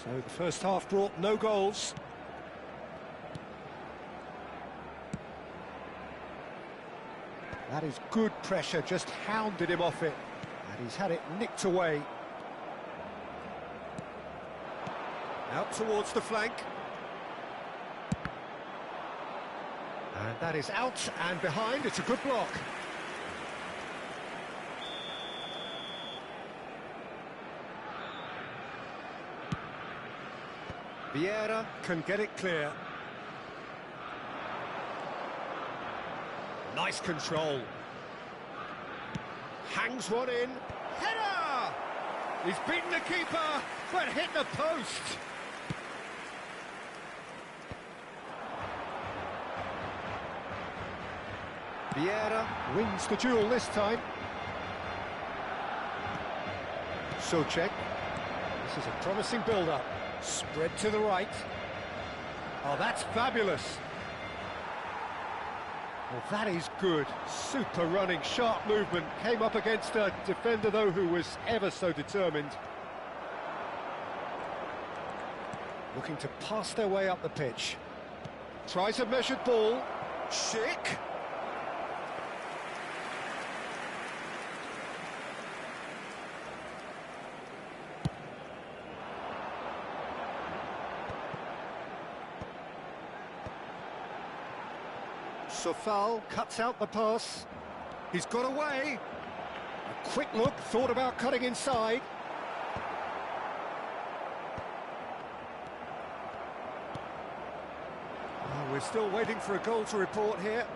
So the first half brought no goals. That is good pressure, just hounded him off it. And he's had it nicked away. Out towards the flank. And that is out and behind. It's a good block. Vieira can get it clear. Nice control. Hangs one in. Header! He's beaten the keeper, but hit the post. Vieira wins the duel this time. Socek. This is a promising build-up. Spread to the right. Oh, that's fabulous. Well, that is good. Super running, sharp movement. Came up against a defender, though, who was ever so determined. Looking to pass their way up the pitch. Tries a measured ball. Schick. Sofal cuts out the pass. He's got away. A quick look, thought about cutting inside. Oh, we're still waiting for a goal to report here.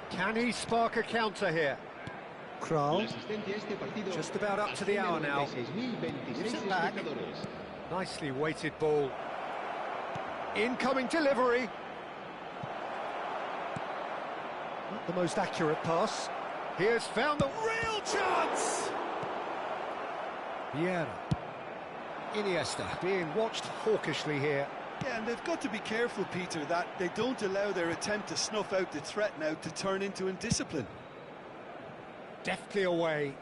Can he spark a counter here? Kral. Just about up to the hour now. Gives it back. Nicely weighted ball. Incoming delivery. Not the most accurate pass. He has found the real chance! Vieira. Iniesta being watched hawkishly here. Yeah, and they've got to be careful, Peter, that they don't allow their attempt to snuff out the threat now to turn into indiscipline. Deftly away.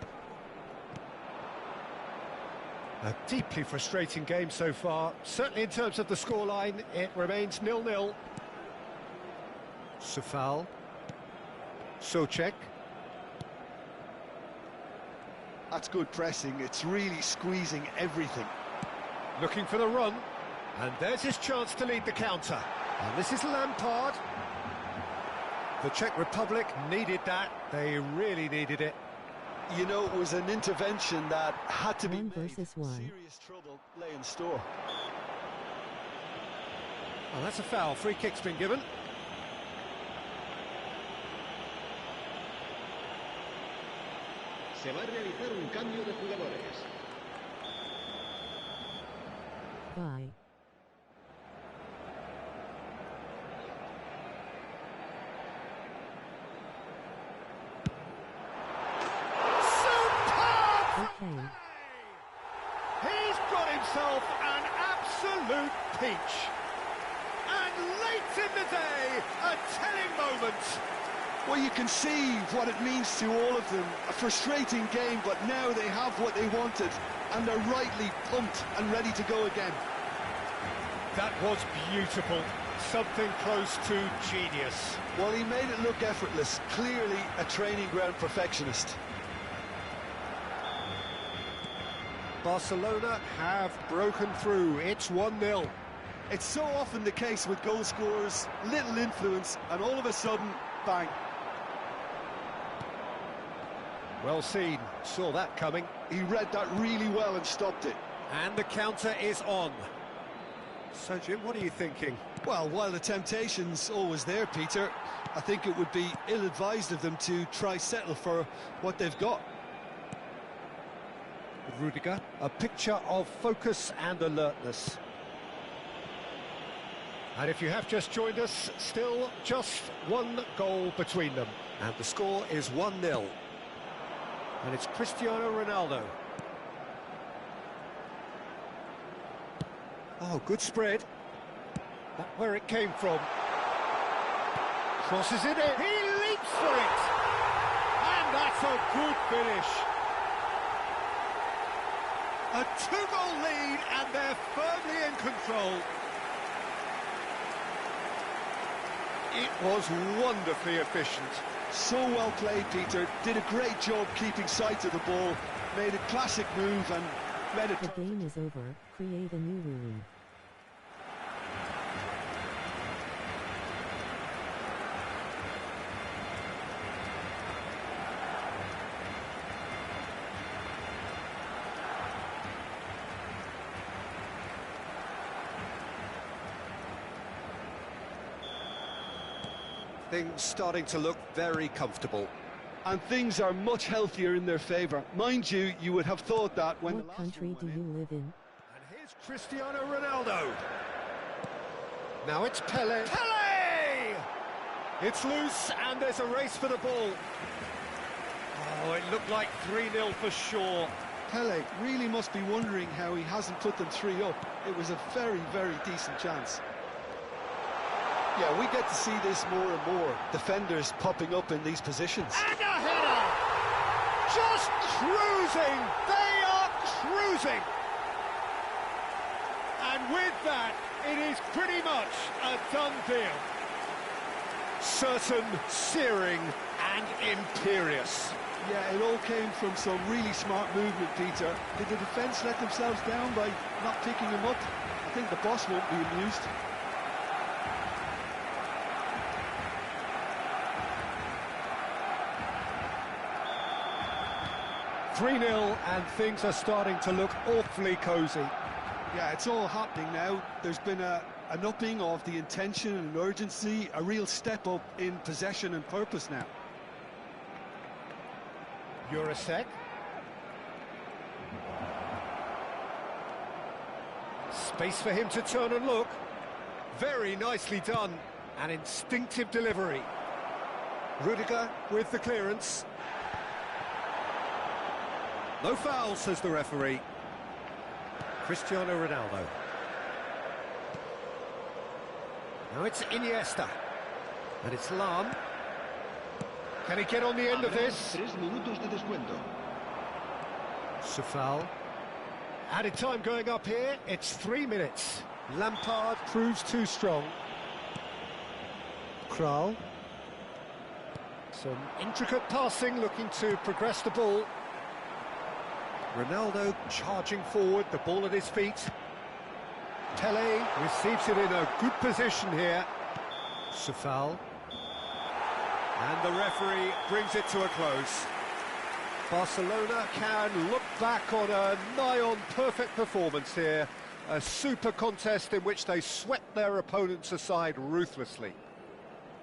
A deeply frustrating game so far. Certainly in terms of the scoreline, it remains 0-0. Sofal. Socek. That's good pressing, it's really squeezing everything. Looking for the run, and there's his chance to lead the counter. And this is Lampard. The Czech Republic needed that, they really needed it. You know, it was an intervention that had to be made. Versus one. Serious trouble lay in store. Oh, that's a foul, free kick's been given. Se va a realizar un cambio de jugadores. Bye. Superb! Okay. He's got himself an absolute peach. And late in the day, a telling moment. Well, you can see what it means to all of them. A frustrating game, but now they have what they wanted, and they're rightly pumped and ready to go again. That was beautiful. Something close to genius. Well, he made it look effortless. Clearly a training ground perfectionist. Barcelona have broken through. It's 1-0. It's so often the case with goal scorers, little influence, and all of a sudden, bang. Well seen, saw that coming. He read that really well and stopped it. And the counter is on. So, Jim, what are you thinking? Well, while the temptation's always there, Peter, I think it would be ill-advised of them to try settle for what they've got. With Rudiger, a picture of focus and alertness. And if you have just joined us, still just one goal between them. And the score is 1-0. And it's Cristiano Ronaldo. Oh, good spread. That's where it came from. Crosses it in. He leaps for it. And that's a good finish. A two-goal lead, and they're firmly in control. It was wonderfully efficient. So well played, Peter. Did a great job keeping sight of the ball. Made a classic move and read it. The game is over. Create a new room. Things starting to look very comfortable. And things are much healthier in their favour. Mind you, you would have thought that when What country do you live in? And here's Cristiano Ronaldo. Now it's Pele. Pele! It's loose, and there's a race for the ball. Oh, it looked like 3-0 for sure. Pele really must be wondering how he hasn't put them 3 up. It was a very, very decent chance. Yeah, we get to see this more and more. Defenders popping up in these positions. And a header! Just cruising! They are cruising! And with that, it is pretty much a done deal. Certain, searing, and imperious. Yeah, it all came from some really smart movement, Peter. Did the defence let themselves down by not picking him up? I think the boss won't be amused. 3-0, and things are starting to look awfully cosy. Yeah, it's all happening now. There's been an upping of the intention and urgency, a real step up in possession and purpose now. Jurasek. Space for him to turn and look. Very nicely done. An instinctive delivery. Rudiger with the clearance. No foul, says the referee. Cristiano Ronaldo. Now it's Iniesta. And it's Lam. Can he get on the end of this? 3 minutos de descuento. Safal. Added time going up here, it's 3 minutes. Lampard proves too strong. Kral. Some intricate passing, looking to progress the ball. Ronaldo charging forward, the ball at his feet. Pele receives it in a good position here. Safal. And the referee brings it to a close. Barcelona can look back on a nigh-on perfect performance here. A super contest in which they swept their opponents aside ruthlessly.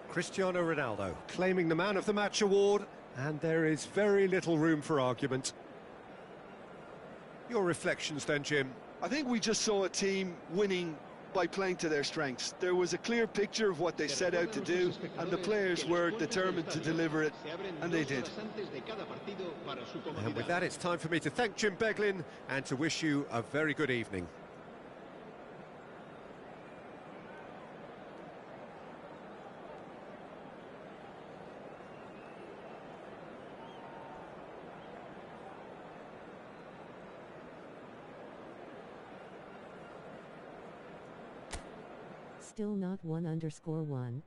Cristiano Ronaldo claiming the Man of the Match award, and there is very little room for argument. Your reflections then, Jim? I think we just saw a team winning by playing to their strengths. There was a clear picture of what they set out to do, and the players were determined to deliver it, and they did. And with that, it's time for me to thank Jim Beglin and to wish you a very good evening. Still not 1_1.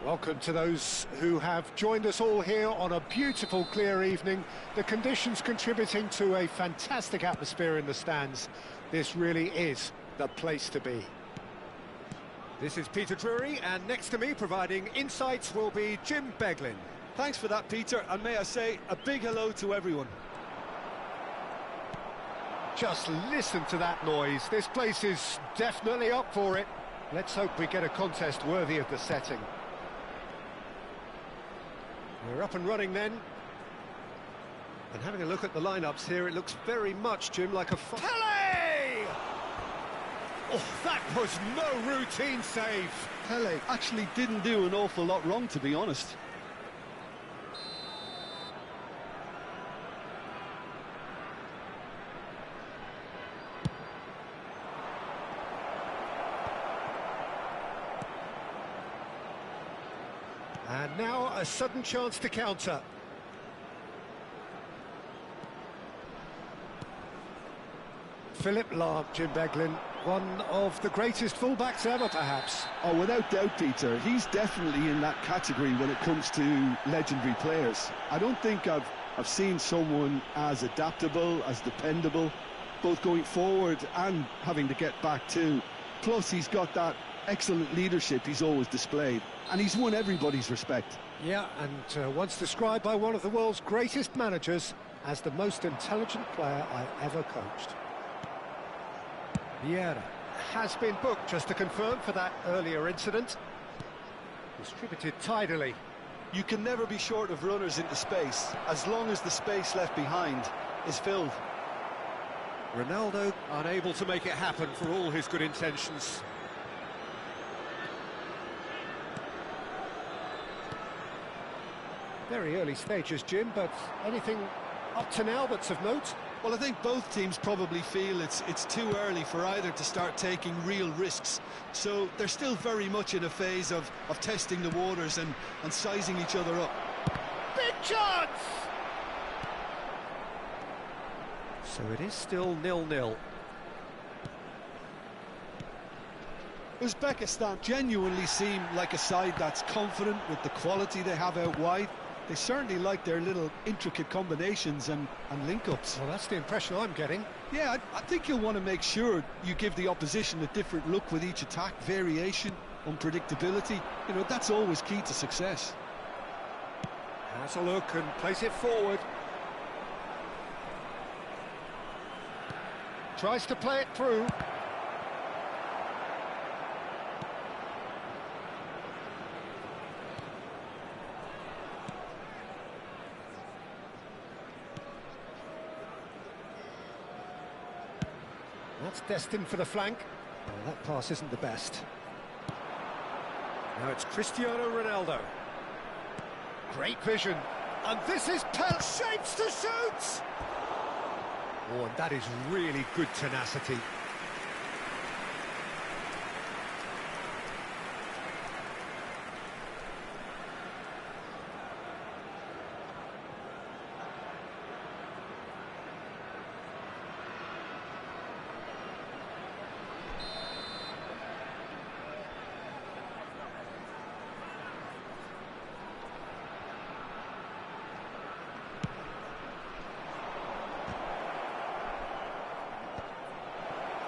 Welcome to those who have joined us all here on a beautiful, clear evening. The conditions contributing to a fantastic atmosphere in the stands. This really is the place to be. This is Peter Drury, and next to me providing insights will be Jim Beglin. Thanks for that, Peter, and may I say a big hello to everyone. Just listen to that noise. This place is definitely up for it. Let's hope we get a contest worthy of the setting. We're up and running then. And having a look at the lineups here, it looks very much, Jim, like a... Pele! Oh, that was no routine save. Pele actually didn't do an awful lot wrong, to be honest. And now a sudden chance to counter. Philip Lahm, Jim Beglin, one of the greatest fullbacks ever, perhaps. Oh, without doubt, Peter. He's definitely in that category when it comes to legendary players. I don't think I've seen someone as adaptable, as dependable, both going forward and having to get back too. Plus, he's got that excellent leadership he's always displayed, and he's won everybody's respect. Yeah, and once described by one of the world's greatest managers as the most intelligent player I ever coached. Vieira has been booked, just to confirm, for that earlier incident. Distributed tidily. You can never be short of runners into space, as long as the space left behind is filled. Ronaldo unable to make it happen for all his good intentions. Very early stages, Jim, but anything up to now that's of note? Well, I think both teams probably feel it's too early for either to start taking real risks. So they're still very much in a phase of testing the waters and sizing each other up. Big chance! So it is still 0-0. Uzbekistan genuinely seem like a side that's confident with the quality they have out wide. They certainly like their little intricate combinations and link-ups. Well, that's the impression I'm getting. Yeah, I think you'll want to make sure you give the opposition a different look with each attack, variation, unpredictability. You know, that's always key to success. Has a look and plays it forward. Tries to play it through. That's destined for the flank. Well, that pass isn't the best. Now it's Cristiano Ronaldo. Great vision. And this is Pele. Shapes to shoot! Oh, and that is really good tenacity.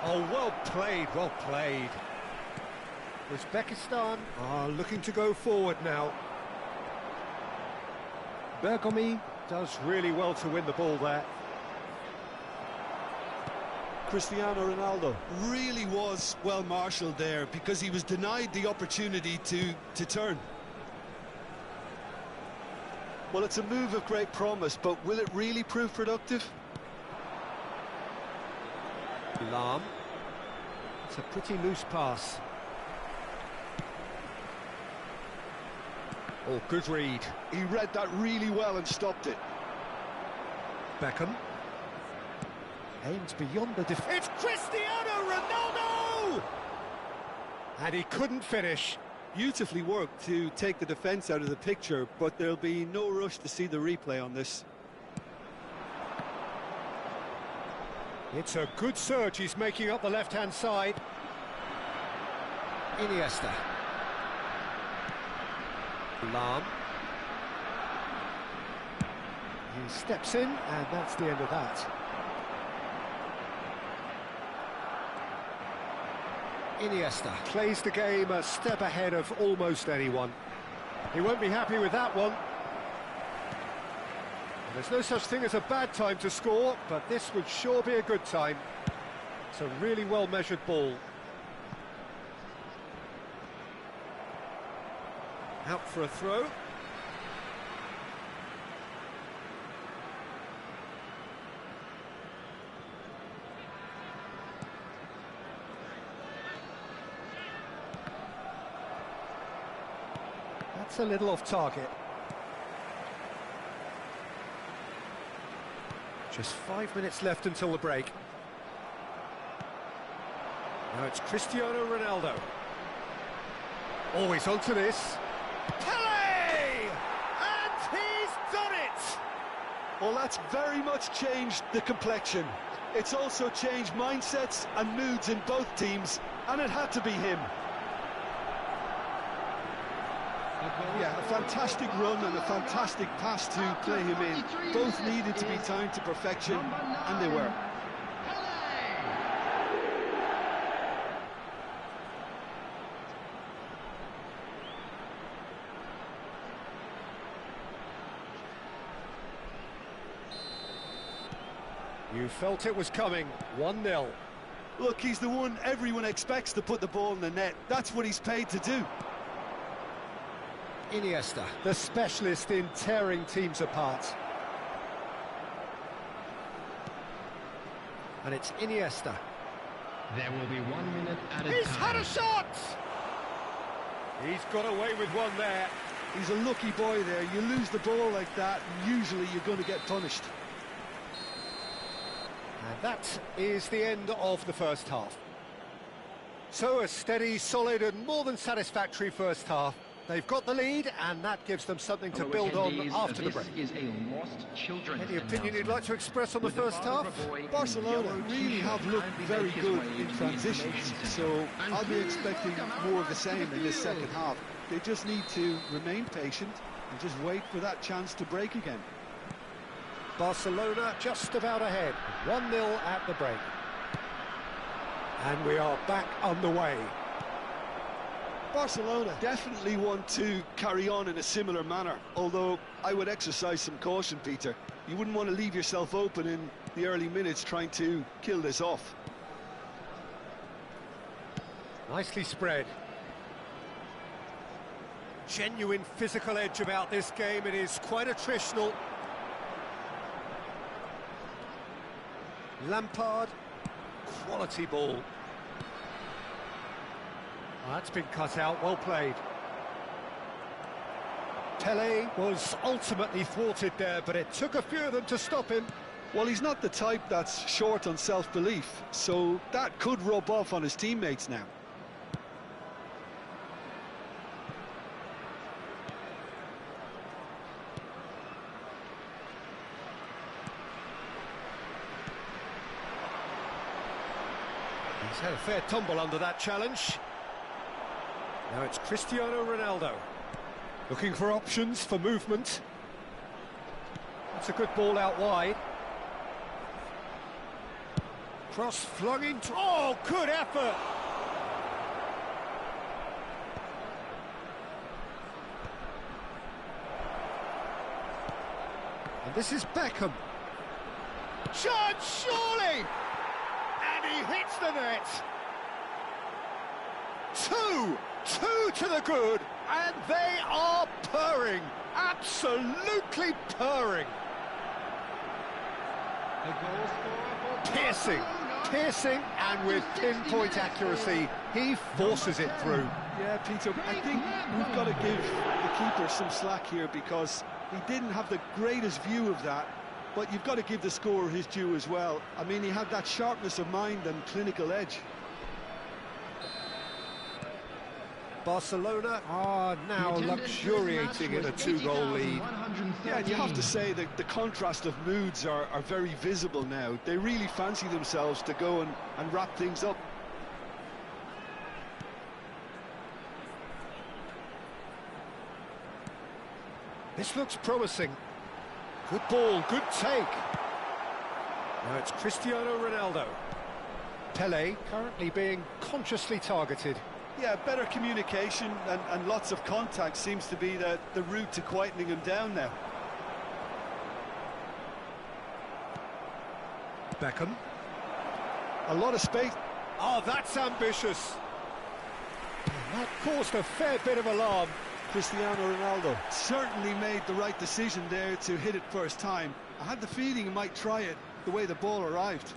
Oh, well played, well played. Uzbekistan are looking to go forward now. Bergomi does really well to win the ball there. Cristiano Ronaldo really was well marshalled there because he was denied the opportunity to turn. Well, it's a move of great promise, but will it really prove productive? Lahm. It's a pretty loose pass. Oh, good read. He read that really well and stopped it. Beckham. Aims beyond the defence. It's Cristiano Ronaldo! And he couldn't finish. Beautifully worked to take the defence out of the picture, but there'll be no rush to see the replay on this. It's a good surge he's making up the left-hand side. Iniesta. Lahm. He steps in, and that's the end of that. Iniesta plays the game a step ahead of almost anyone. He won't be happy with that one. There's no such thing as a bad time to score, but this would sure be a good time. It's a really well-measured ball. Out for a throw. That's a little off target. Just 5 minutes left until the break. Now it's Cristiano Ronaldo. Oh, he's onto this. Pele! And he's done it! Well, that's very much changed the complexion. It's also changed mindsets and moods in both teams, and it had to be him. Yeah, a fantastic run and a fantastic pass to play him in. Both needed to be timed to perfection, and they were. You felt it was coming. 1-0. Look, he's the one everyone expects to put the ball in the net. That's what he's paid to do. Iniesta, the specialist in tearing teams apart. And it's Iniesta. There will be 1 minute added He's time. had a shot! He's got away with one there. He's a lucky boy there. You lose the ball like that, and usually you're going to get punished. And that is the end of the first half. So a steady, solid and more than satisfactory first half. They've got the lead, and that gives them something to build on after the break. Any opinion you'd like to express on the first half? Barcelona really have looked very good in transitions, so I'll be expecting more of the same in this second half. They just need to remain patient and just wait for that chance to break again. Barcelona just about ahead, 1-0 at the break. And we are back underway. Barcelona definitely want to carry on in a similar manner, although I would exercise some caution, Peter. You wouldn't want to leave yourself open in the early minutes trying to kill this off. Nicely spread. Genuine physical edge about this game. It is quite attritional. Lampard, quality ball. Oh, that's been cut out, well played. Pele was ultimately thwarted there, but it took a few of them to stop him. Well, he's not the type that's short on self-belief, so that could rub off on his teammates now. He's had a fair tumble under that challenge. Now it's Cristiano Ronaldo. Looking for options for movement. That's a good ball out wide. Cross flung into... Oh, good effort! And this is Beckham. Chance, surely! And he hits the net. Two to the good, and they are purring, absolutely purring. Piercing, and with pinpoint accuracy, he forces it through. Yeah, Peter, I think we've got to give the keeper some slack here because he didn't have the greatest view of that, but you've got to give the scorer his due as well. I mean, he had that sharpness of mind and clinical edge. Barcelona are now luxuriating in a 2-goal lead. Yeah, and you have to say that the contrast of moods are very visible now. They really fancy themselves to go and wrap things up. This looks promising. Good ball, good take. Now it's Cristiano Ronaldo. Pele currently being consciously targeted. Yeah, better communication and lots of contact seems to be the route to quietening him down now. Beckham. A lot of space. Oh, that's ambitious. That caused a fair bit of alarm. Cristiano Ronaldo certainly made the right decision there to hit it first time. I had the feeling he might try it the way the ball arrived.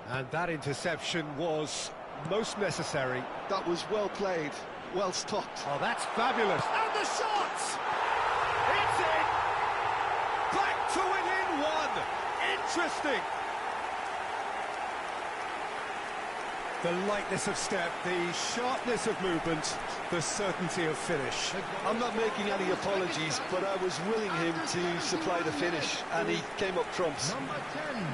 And that interception was most necessary. That was well played, well stopped. Oh, that's fabulous. And the shot! It's in! Back to within one! Interesting! The lightness of step, the sharpness of movement, the certainty of finish. I'm not making any apologies, but I was willing him to supply the finish, and he came up trumps. Number 10.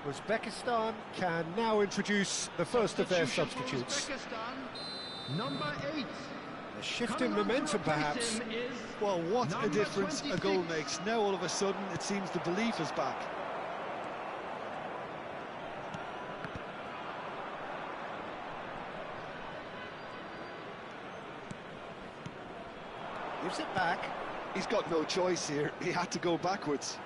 Uzbekistan can now introduce the first of their substitutes. Number 8. A shift in momentum, perhaps. Well, what a difference a goal makes. Now, all of a sudden, it seems the belief is back. Gives it back. He's got no choice here. He had to go backwards.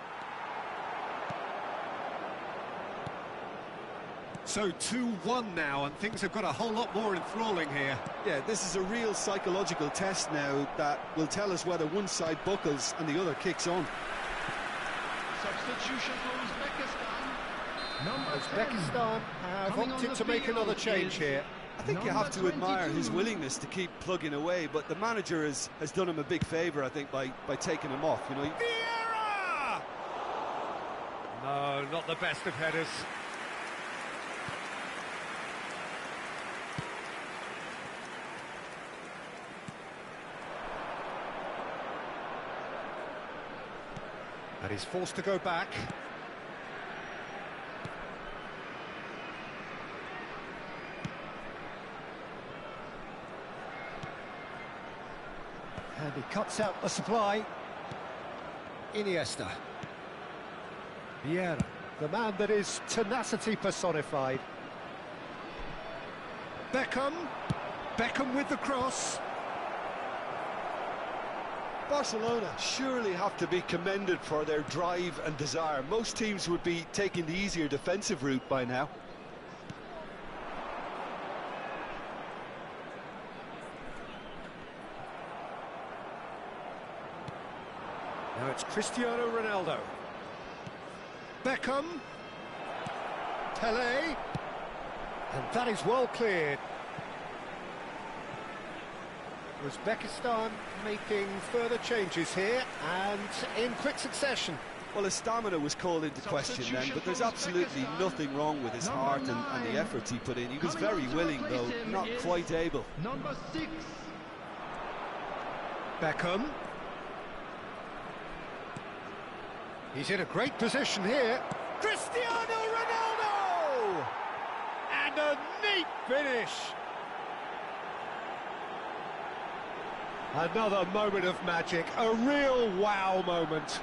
So 2-1 now, and things have got a whole lot more enthralling here. Yeah, this is a real psychological test now that will tell us whether one side buckles and the other kicks on. Substitution for Uzbekistan. Uzbekistan have opted to make another change here. I think you have to admire his willingness to keep plugging away, but the manager has done him a big favour, I think, by taking him off, you know. Vieira! No, not the best of headers. And he's forced to go back. And he cuts out the supply. Iniesta. Vieira, the man that is tenacity personified. Beckham. Beckham with the cross. Barcelona surely have to be commended for their drive and desire. Most teams would be taking the easier defensive route by now. Now it's Cristiano Ronaldo. Beckham. Pele. And that is well cleared. Uzbekistan making further changes here, and in quick succession. Well, his stamina was called into question then, but there's absolutely nothing wrong with his heart and the efforts he put in. He was very willing, though, not quite able. Number 6. Beckham. He's in a great position here. Cristiano Ronaldo! And a neat finish. Another moment of magic, a real wow moment.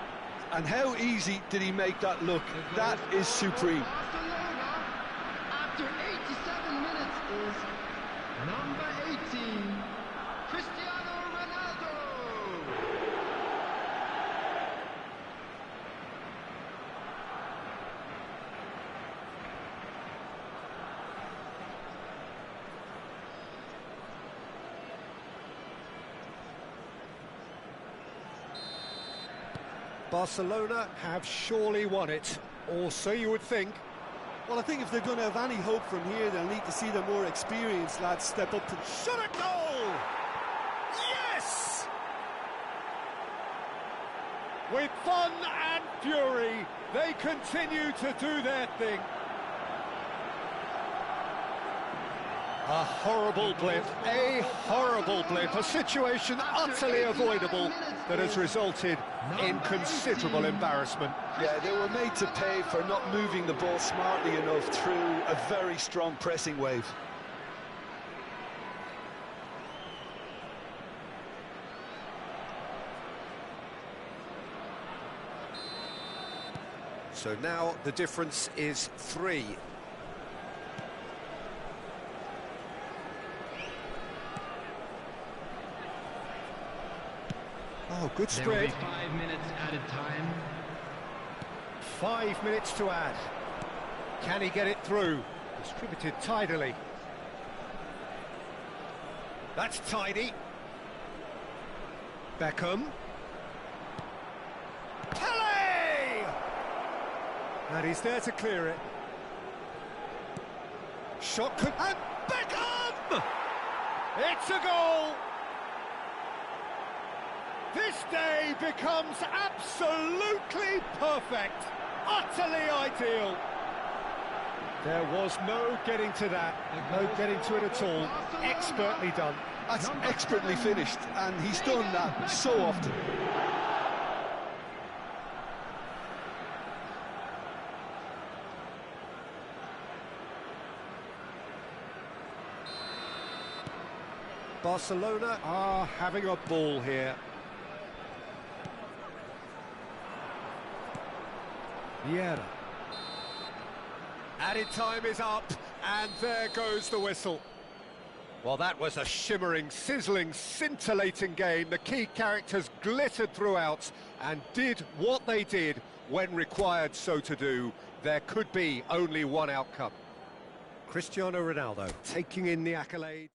And how easy did he make that look? That is supreme. Barcelona, after 87 minutes, is number 18, Cristiano Ronaldo. Barcelona have surely won it, or so you would think. Well, I think if they're going to have any hope from here, they'll need to see the more experienced lads step up to... Shot at goal! Yes! With fun and fury, they continue to do their thing. A horrible blip, a situation utterly avoidable that has resulted in considerable embarrassment. Yeah, they were made to pay for not moving the ball smartly enough through a very strong pressing wave. So now the difference is 3. Oh, good spread. There will be 5 minutes added time. 5 minutes to add. Can he get it through? Distributed tidily. That's tidy. Beckham. Pele! And he's there to clear it. Shot could... And Beckham! It's a goal! This day becomes absolutely perfect, utterly ideal. There was no getting to that, no getting to it at all. Expertly done. That's expertly finished, and he's done that so often. Barcelona are having a ball here. Vieira. Added time is up, and there goes the whistle. Well, that was a shimmering, sizzling, scintillating game. The key characters glittered throughout and did what they did when required so to do. There could be only one outcome. Cristiano Ronaldo taking in the accolade.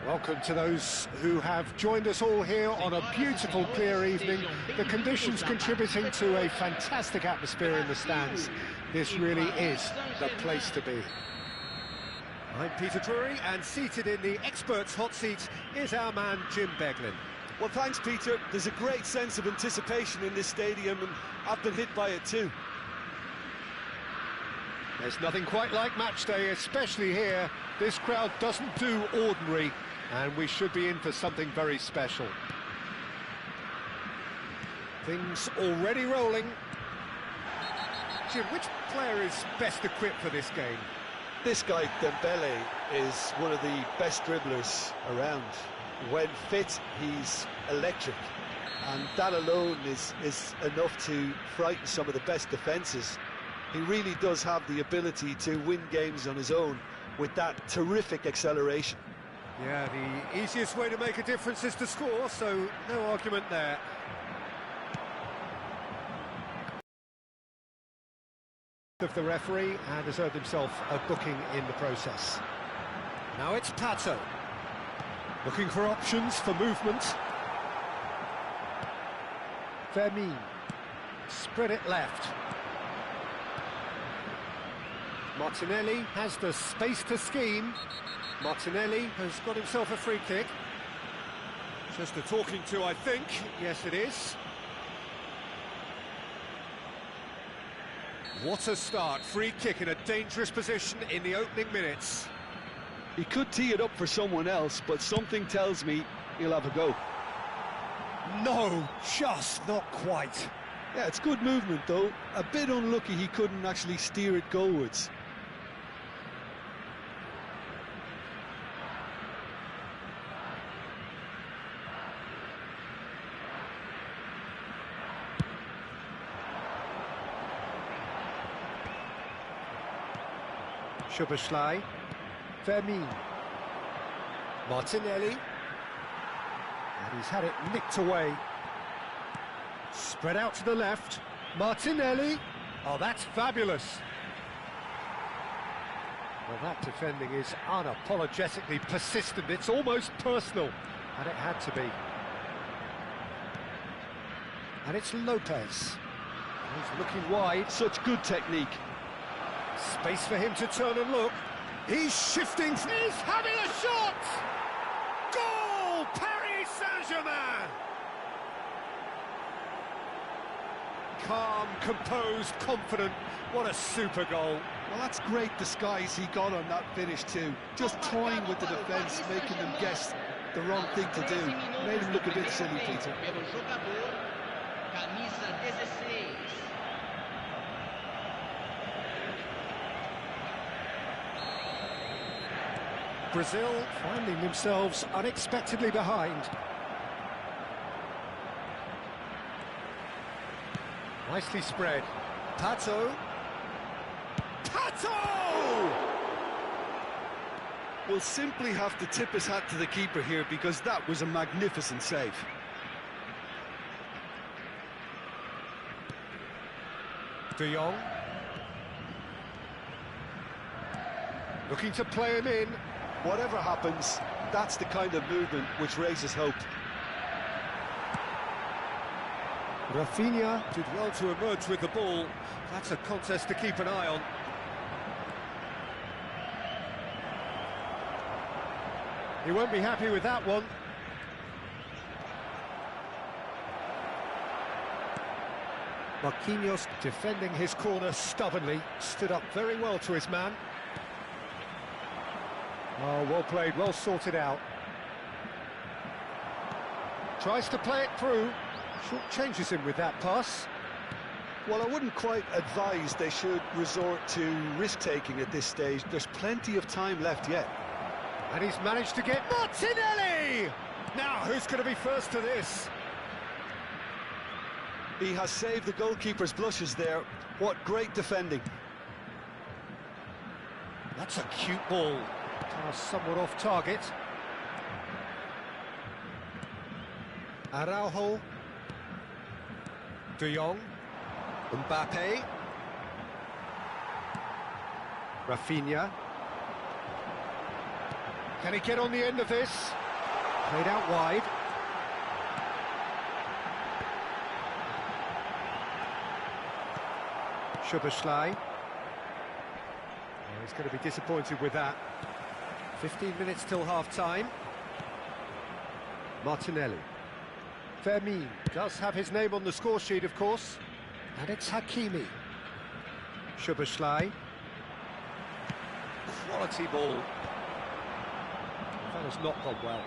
Welcome to those who have joined us all here on a beautiful, clear evening. The conditions contributing to a fantastic atmosphere in the stands. This really is the place to be. I'm Peter Drury, and seated in the experts' hot seat is our man Jim Beglin. Well, thanks, Peter. There's a great sense of anticipation in this stadium, and I've been hit by it too. There's nothing quite like match day, especially here. This crowd doesn't do ordinary, and we should be in for something very special. Things already rolling. Jim, which player is best equipped for this game? This guy, Dembele, is one of the best dribblers around. When fit, he's electric, and that alone is enough to frighten some of the best defences. He really does have the ability to win games on his own with that terrific acceleration. Yeah, the easiest way to make a difference is to score, so no argument there. Of the referee, and has earned himself a booking in the process. Now it's Pato, looking for options for movement. Fermin, spread it left. Martinelli has the space to scheme. Martinelli has got himself a free kick. Just a talking to, I think. Yes, it is. What a start. Free kick in a dangerous position in the opening minutes. He could tee it up for someone else, but something tells me he'll have a go. No, just not quite. Yeah, it's good movement, though. A bit unlucky he couldn't actually steer it goalwards. Szoboszlai, Fermin, Martinelli, and he's had it nicked away. Spread out to the left, Martinelli. Oh, that's fabulous. Well, that defending is unapologetically persistent. It's almost personal, and it had to be. And it's Lopez. He's looking wide. Such good technique. Space for him to turn and look. He's shifting. He's having a shot! Goal! Paris Saint-Germain! Calm, composed, confident. What a super goal. Well, that's great disguise he got on that finish too. Just toying with the defence, making them guess the wrong thing to do. Made him look a bit silly, Peter. Brazil finding themselves unexpectedly behind. Nicely spread. Pato. Pato! We'll simply have to tip his hat to the keeper here, because that was a magnificent save. De Jong. Looking to play him in. Whatever happens, that's the kind of movement which raises hope. Rafinha did well to emerge with the ball. That's a contest to keep an eye on. He won't be happy with that one. Marquinhos defending his corner stubbornly, stood up very well to his man. Oh, well played, well sorted out. Tries to play it through. Short changes him with that pass. Well, I wouldn't quite advise they should resort to risk-taking at this stage. There's plenty of time left yet. And he's managed to get Martinelli! Now, who's going to be first to this? He has saved the goalkeeper's blushes there. What great defending. That's a cute ball. Somewhat off target. Araujo. De Jong. Mbappe. Rafinha. Can he get on the end of this? Played out wide. Szoboszlai. He's going to be disappointed with that. 15 minutes till half-time. Martinelli. Fermin does have his name on the score sheet, of course. And it's Hakimi. Szoboszlai. Quality ball. That has not gone well.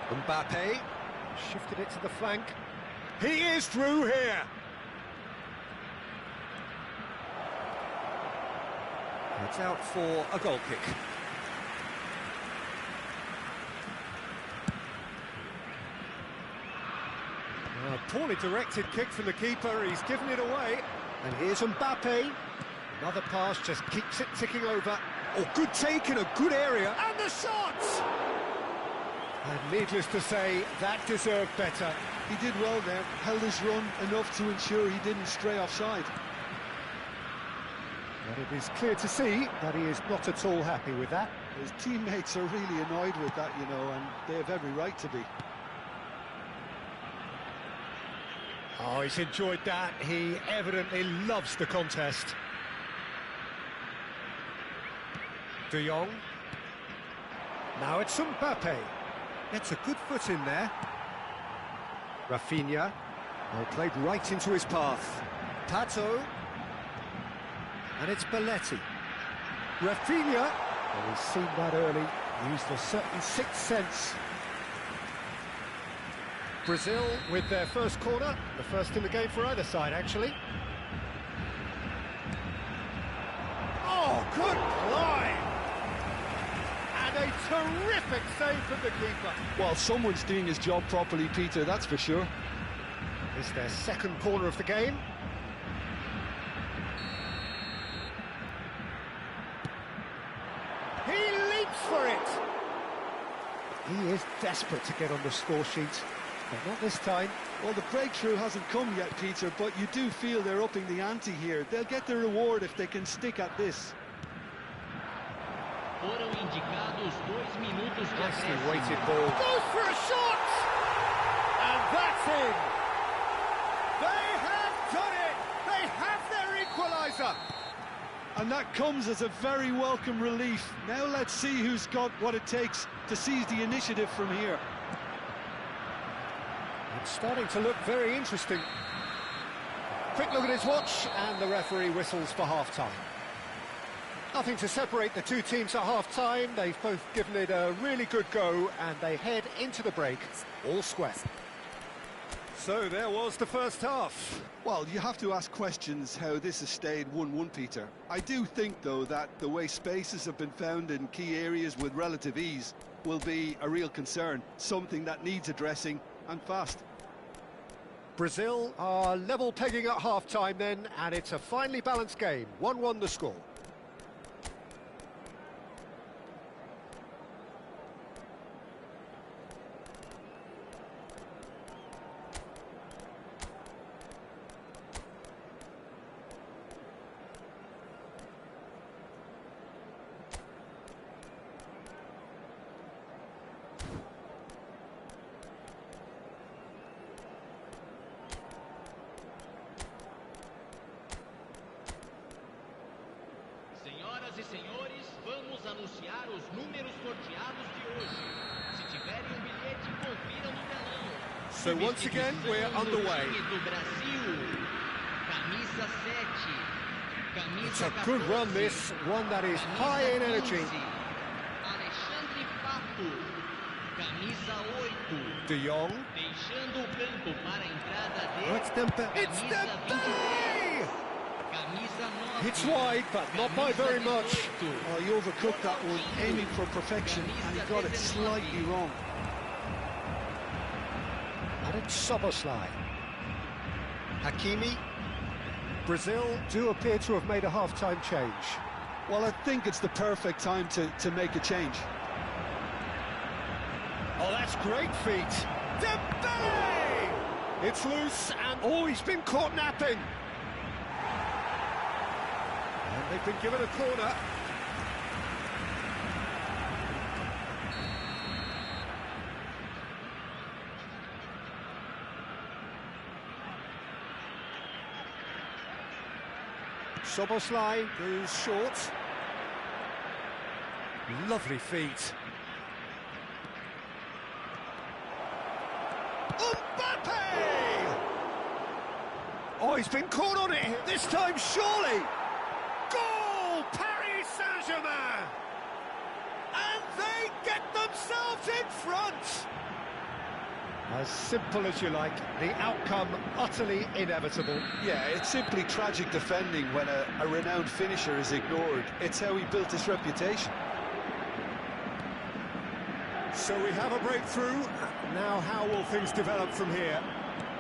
Mbappe shifted it to the flank. He is through here. It's out for a goal kick. A poorly directed kick from the keeper, he's given it away. And here's Mbappe. Another pass just keeps it ticking over. Oh, good take in a good area. And the shot! And needless to say, that deserved better. He did well there, held his run enough to ensure he didn't stray offside. And it is clear to see that he is not at all happy with that. His teammates are really annoyed with that, you know, and they have every right to be. Oh, he's enjoyed that. He evidently loves the contest. De Jong. Now it's Mbappe. Gets a good foot in there. Rafinha. Well, played right into his path. Pato. And it's Belletti. Rafinha. Well, he's seen that early. Used a certain sixth sense. Brazil with their first corner. The first in the game for either side, actually. Oh, good climb! And a terrific save from the keeper. Well, someone's doing his job properly, Peter, that's for sure. It's their second corner of the game. He leaps for it! He is desperate to get on the score sheet, but not this time. Well, the breakthrough hasn't come yet, Peter, but you do feel they're upping the ante here. They'll get their reward if they can stick at this. Nicely weighted ball. Goes for a shot! And that's in! They have done it! They have their equaliser! And that comes as a very welcome relief. Now let's see who's got what it takes to seize the initiative from here. It's starting to look very interesting. Quick look at his watch, and the referee whistles for half-time. Nothing to separate the two teams at half-time. They've both given it a really good go, and they head into the break all square. So there was the first half. Well, you have to ask questions how this has stayed 1-1, Peter. I do think, though, that the way spaces have been found in key areas with relative ease will be a real concern, something that needs addressing, and fast. Brazil are level pegging at half-time then, and it's a finely balanced game. 1-1 the score. Senhoras e senhores, vamos anunciar os números sorteados de hoje. Se tiverem bilhete, confira no telão. So once again, we're underway. Do Brasil, camisa 7. It's a good run, this one that is high in energy. Alexandre Pato, camisa 8. De Jong. Deixando o campo para a entrada Oh, it's Dembele. It's Dembele! It's wide, but not by very much. Oh, he overcooked that one, aiming for perfection, and he got it slightly wrong. And it's Szoboszlai. Hakimi. Brazil do appear to have made a half-time change. Well, I think it's the perfect time to make a change. Oh, that's great feet. Dembele! It's loose, and oh, he's been caught napping. And they've been given a corner. Szoboszlai goes short. Lovely feet. Mbappe! Oh, he's been caught on it this time, surely. Goal! Paris Saint-Germain! And they get themselves in front! As simple as you like, the outcome utterly inevitable. Yeah, it's simply tragic defending when a renowned finisher is ignored. It's how he built his reputation. So we have a breakthrough. Now how will things develop from here?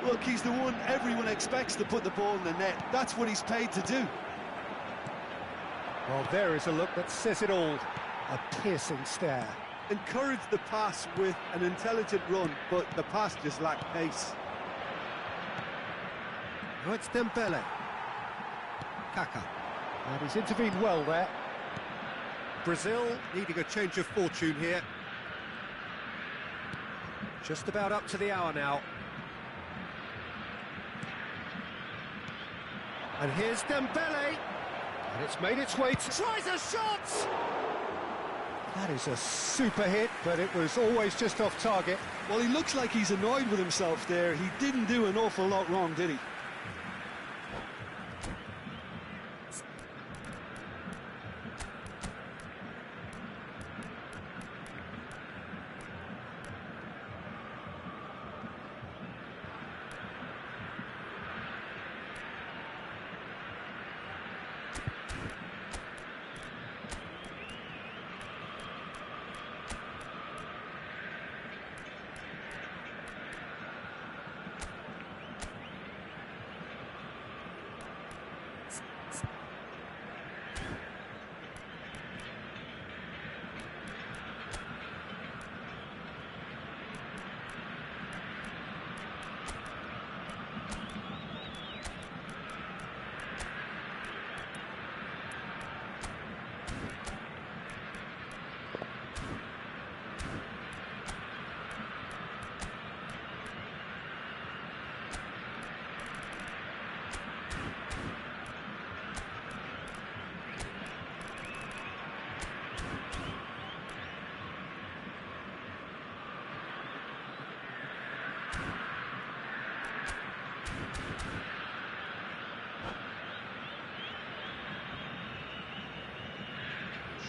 Look, he's the one everyone expects to put the ball in the net. That's what he's paid to do. Well, there is a look that says it all. A piercing stare. Encouraged the pass with an intelligent run, but the pass just lacked pace. Oh, it's Dembele. Kaka. And he's intervened well there. Brazil needing a change of fortune here. Just about up to the hour now. And here's Dembele. And it's made its way to... Tries a shot! That is a super hit, but it was always just off target. Well, he looks like he's annoyed with himself there. He didn't do an awful lot wrong, did he?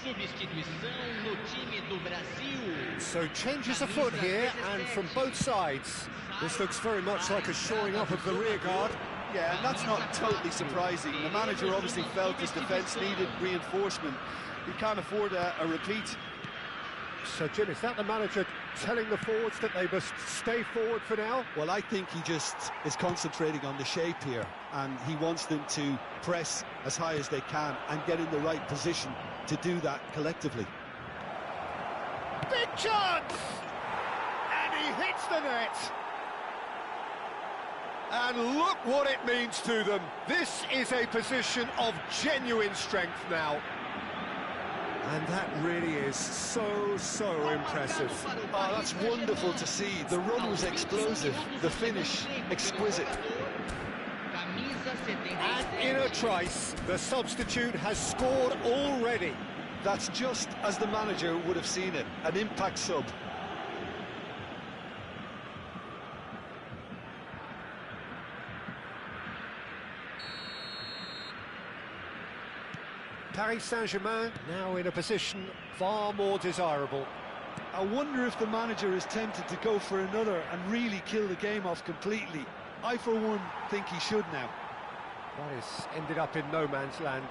Substituição no time do Brasil. So changes afoot here, and from both sides. This looks very much like a shoring up of the rear guard. Yeah, and that's not totally surprising. The manager obviously felt his defence needed reinforcement. He can't afford a repeat. So, Jim, is that the manager telling the forwards that they must stay forward for now? Well, I think he just is concentrating on the shape here, and he wants them to press as high as they can and get in the right position to do that collectively. Big chance! And he hits the net! And look what it means to them. This is a position of genuine strength now. And that really is so impressive. Oh, that's wonderful to see. The run was explosive, the finish exquisite. And in a trice, the substitute has scored already. That's just as the manager would have seen it, an impact sub. Paris Saint-Germain now in a position far more desirable. I wonder if the manager is tempted to go for another and really kill the game off completely. I, for one, think he should now. That has ended up in no man's land.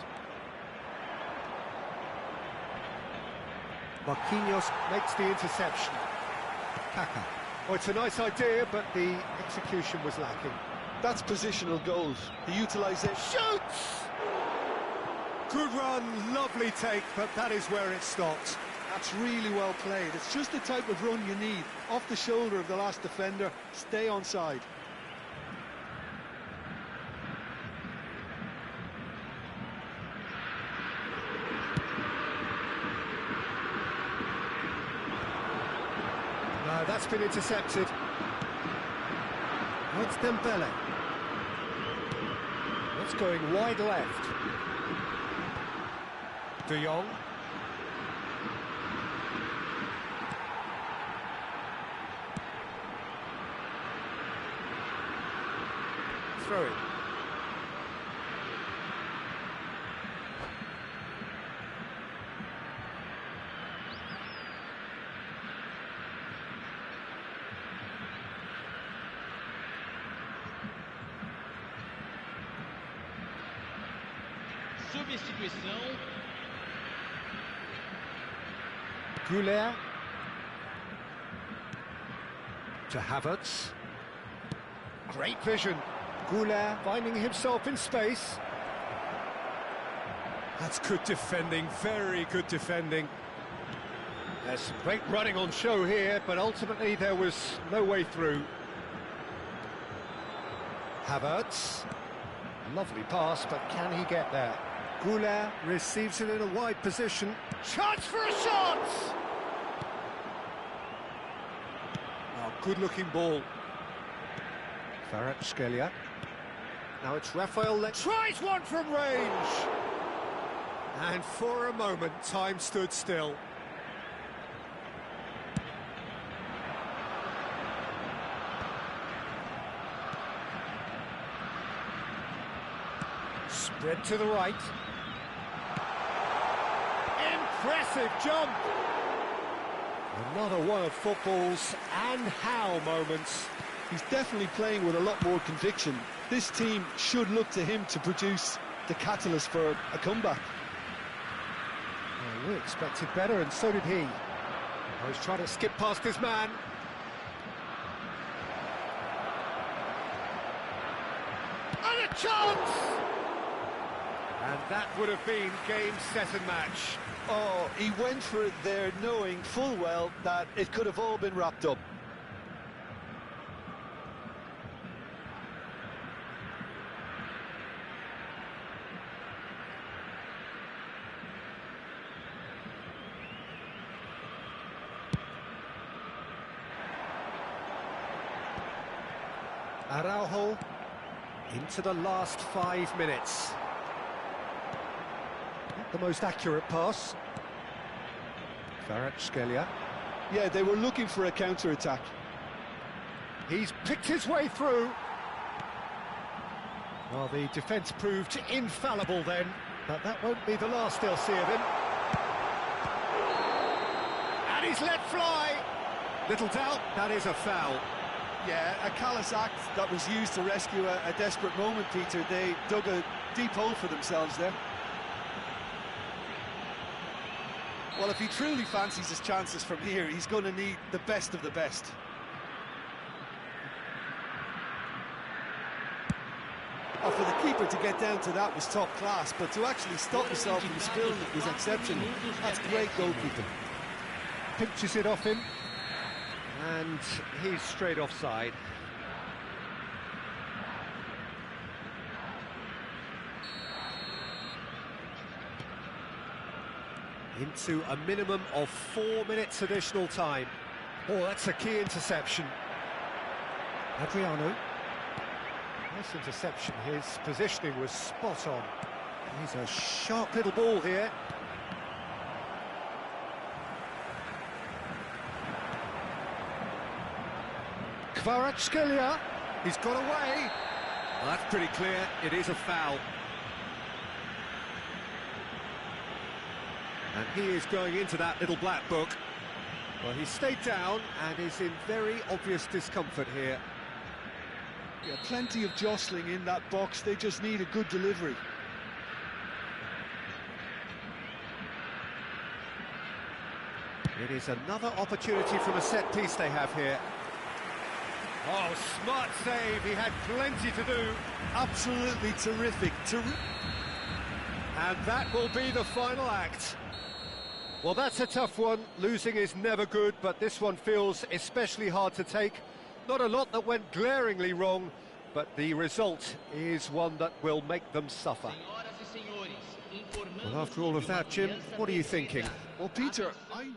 Marquinhos makes the interception. Kaka. Oh, it's a nice idea, but the execution was lacking. That's positional goals. The utilisation... Shoots! Good run, lovely take, but that is where it stopped. That's really well played. It's just the type of run you need. Off the shoulder of the last defender, stay onside. No, that's been intercepted. Oh, it's Dembele. That's going wide left. De Jong. Throw it. Substituição. Goulet. To Havertz. Great vision. Goulet finding himself in space. That's good defending, very good defending. There's some great running on show here, but ultimately there was no way through. Havertz. Lovely pass, but can he get there? Goulet receives it in a wide position. Chance for a shot! Oh, good-looking ball. Kvaratskhelia. Now it's Rafael tries one from range! And for a moment, time stood still. Spread to the right. Impressive jump! Another one of football's and how moments. He's definitely playing with a lot more conviction. This team should look to him to produce the catalyst for a comeback. Well, we expected better, and so did he. Oh, he's trying to skip past his man. And a chance! And that would have been game, set and match. Oh, he went for it there knowing full well that it could have all been wrapped up. Araujo into the last 5 minutes. Not the most accurate pass. Kvaratskhelia. Yeah, they were looking for a counter-attack. He's picked his way through. Well, the defence proved infallible then, but that won't be the last they'll see of him. And he's let fly. Little doubt, that is a foul. Yeah, a callous act that was used to rescue a desperate moment, Peter. They dug a deep hole for themselves there. Well, if he truly fancies his chances from here, he's going to need the best of the best. Oh, for the keeper to get down to that was top class, but to actually stop himself from spilling it was exceptional. That's great goalkeeping. Pinches it off him. And he's straight offside. Into a minimum of 4 minutes additional time. Oh, that's a key interception. Adriano. Nice interception. His positioning was spot on. He's a sharp little ball here. Kvaratskhelia, he's got away. Well, that's pretty clear, it is a foul. And he is going into that little black book. Well, he stayed down and is in very obvious discomfort here. Yeah, plenty of jostling in that box, they just need a good delivery. It is another opportunity from a set piece they have here. Oh, smart save, he had plenty to do. Absolutely terrific. And that will be the final act. Well, that's a tough one. Losing is never good, but this one feels especially hard to take. Not a lot that went glaringly wrong, but the result is one that will make them suffer. Well, after all of that, Jim, what are you thinking? Well, Peter, I...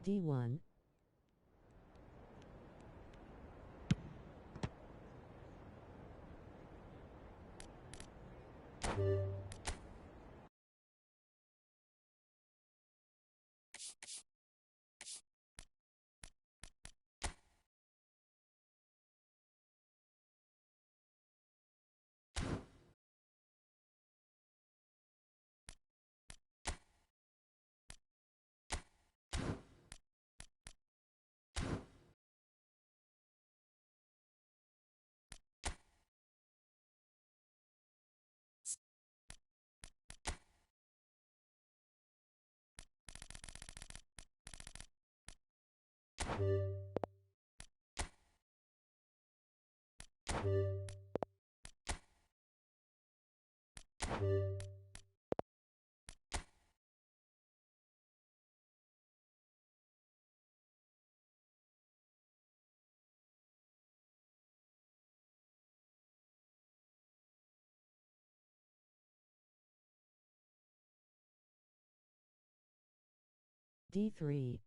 D1. D3.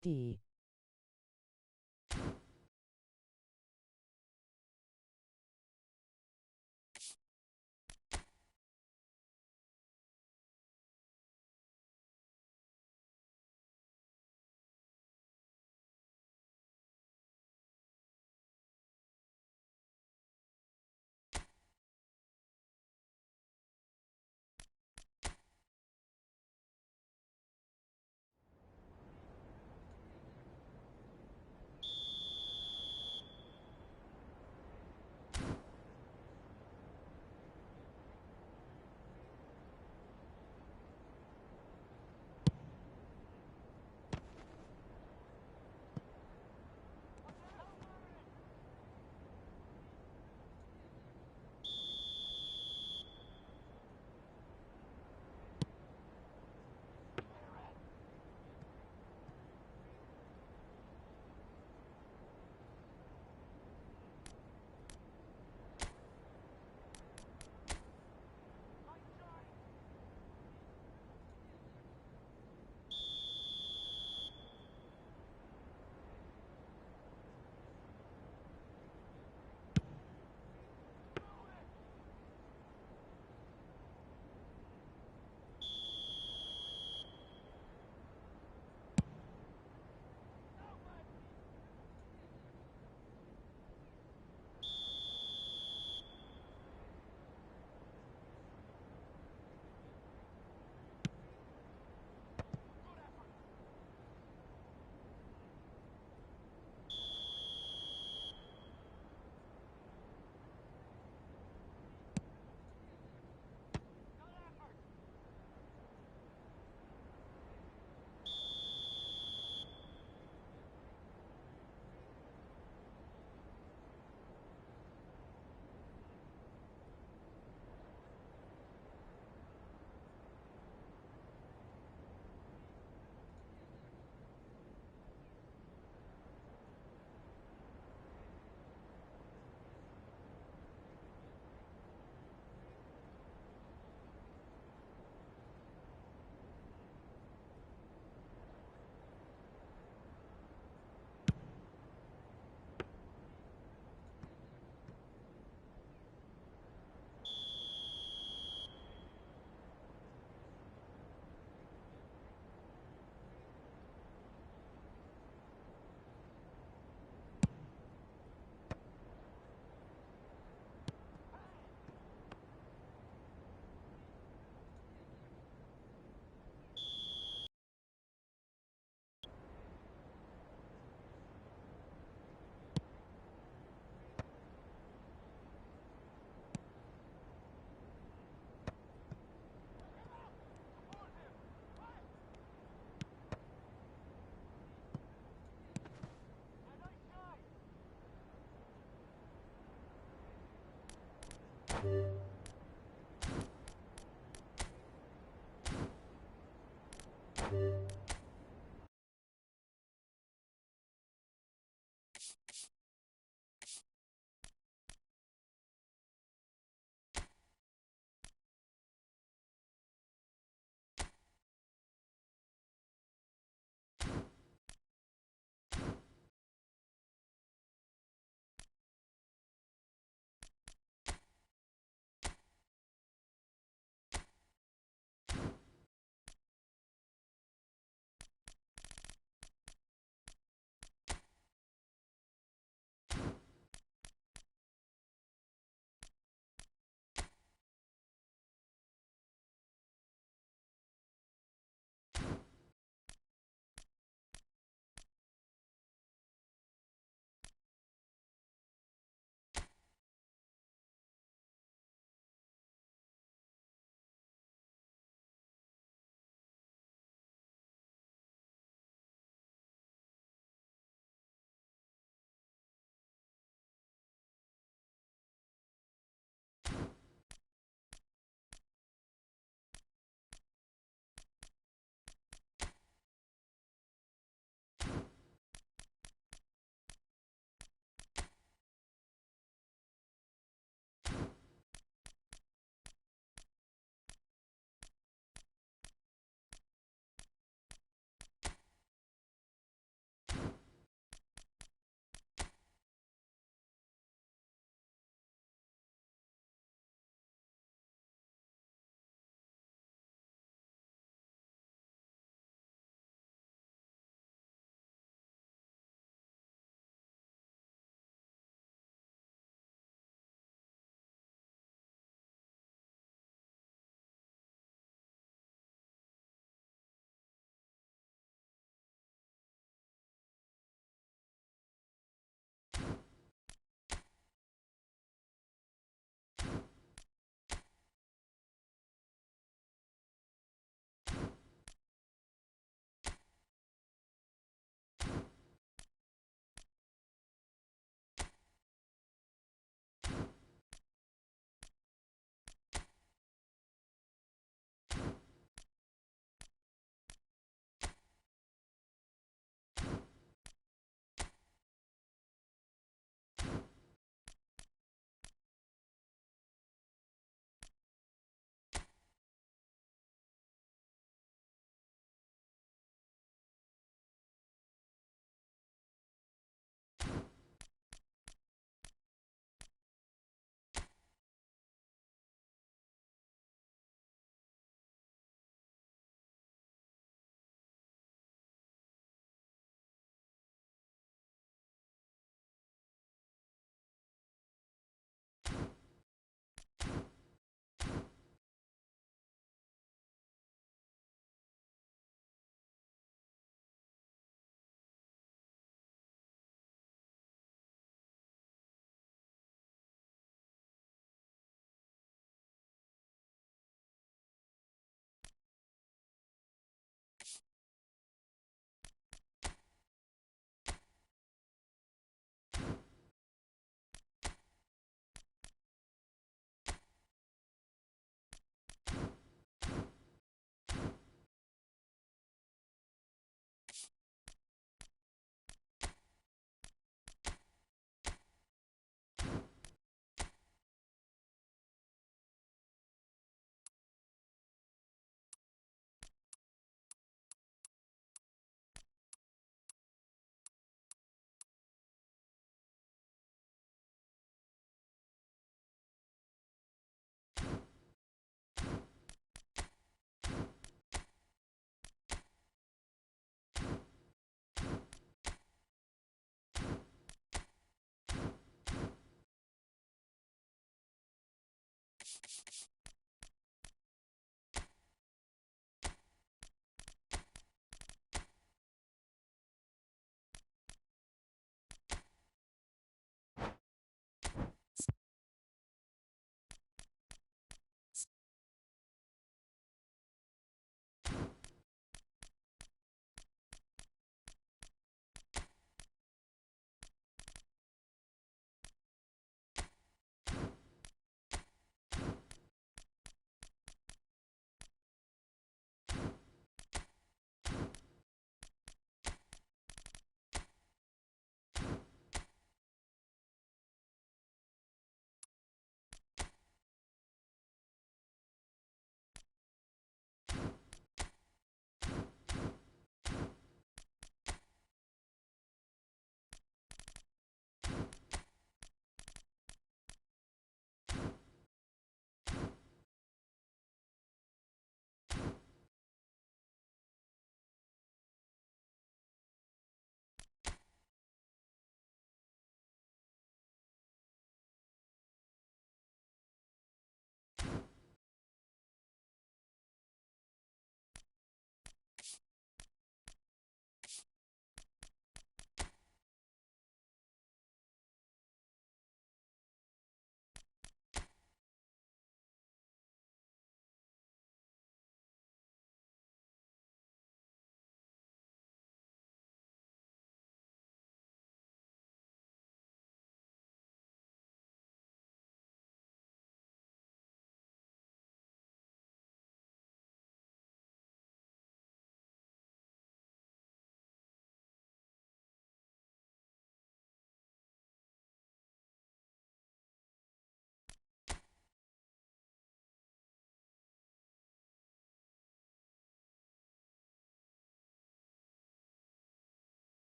D.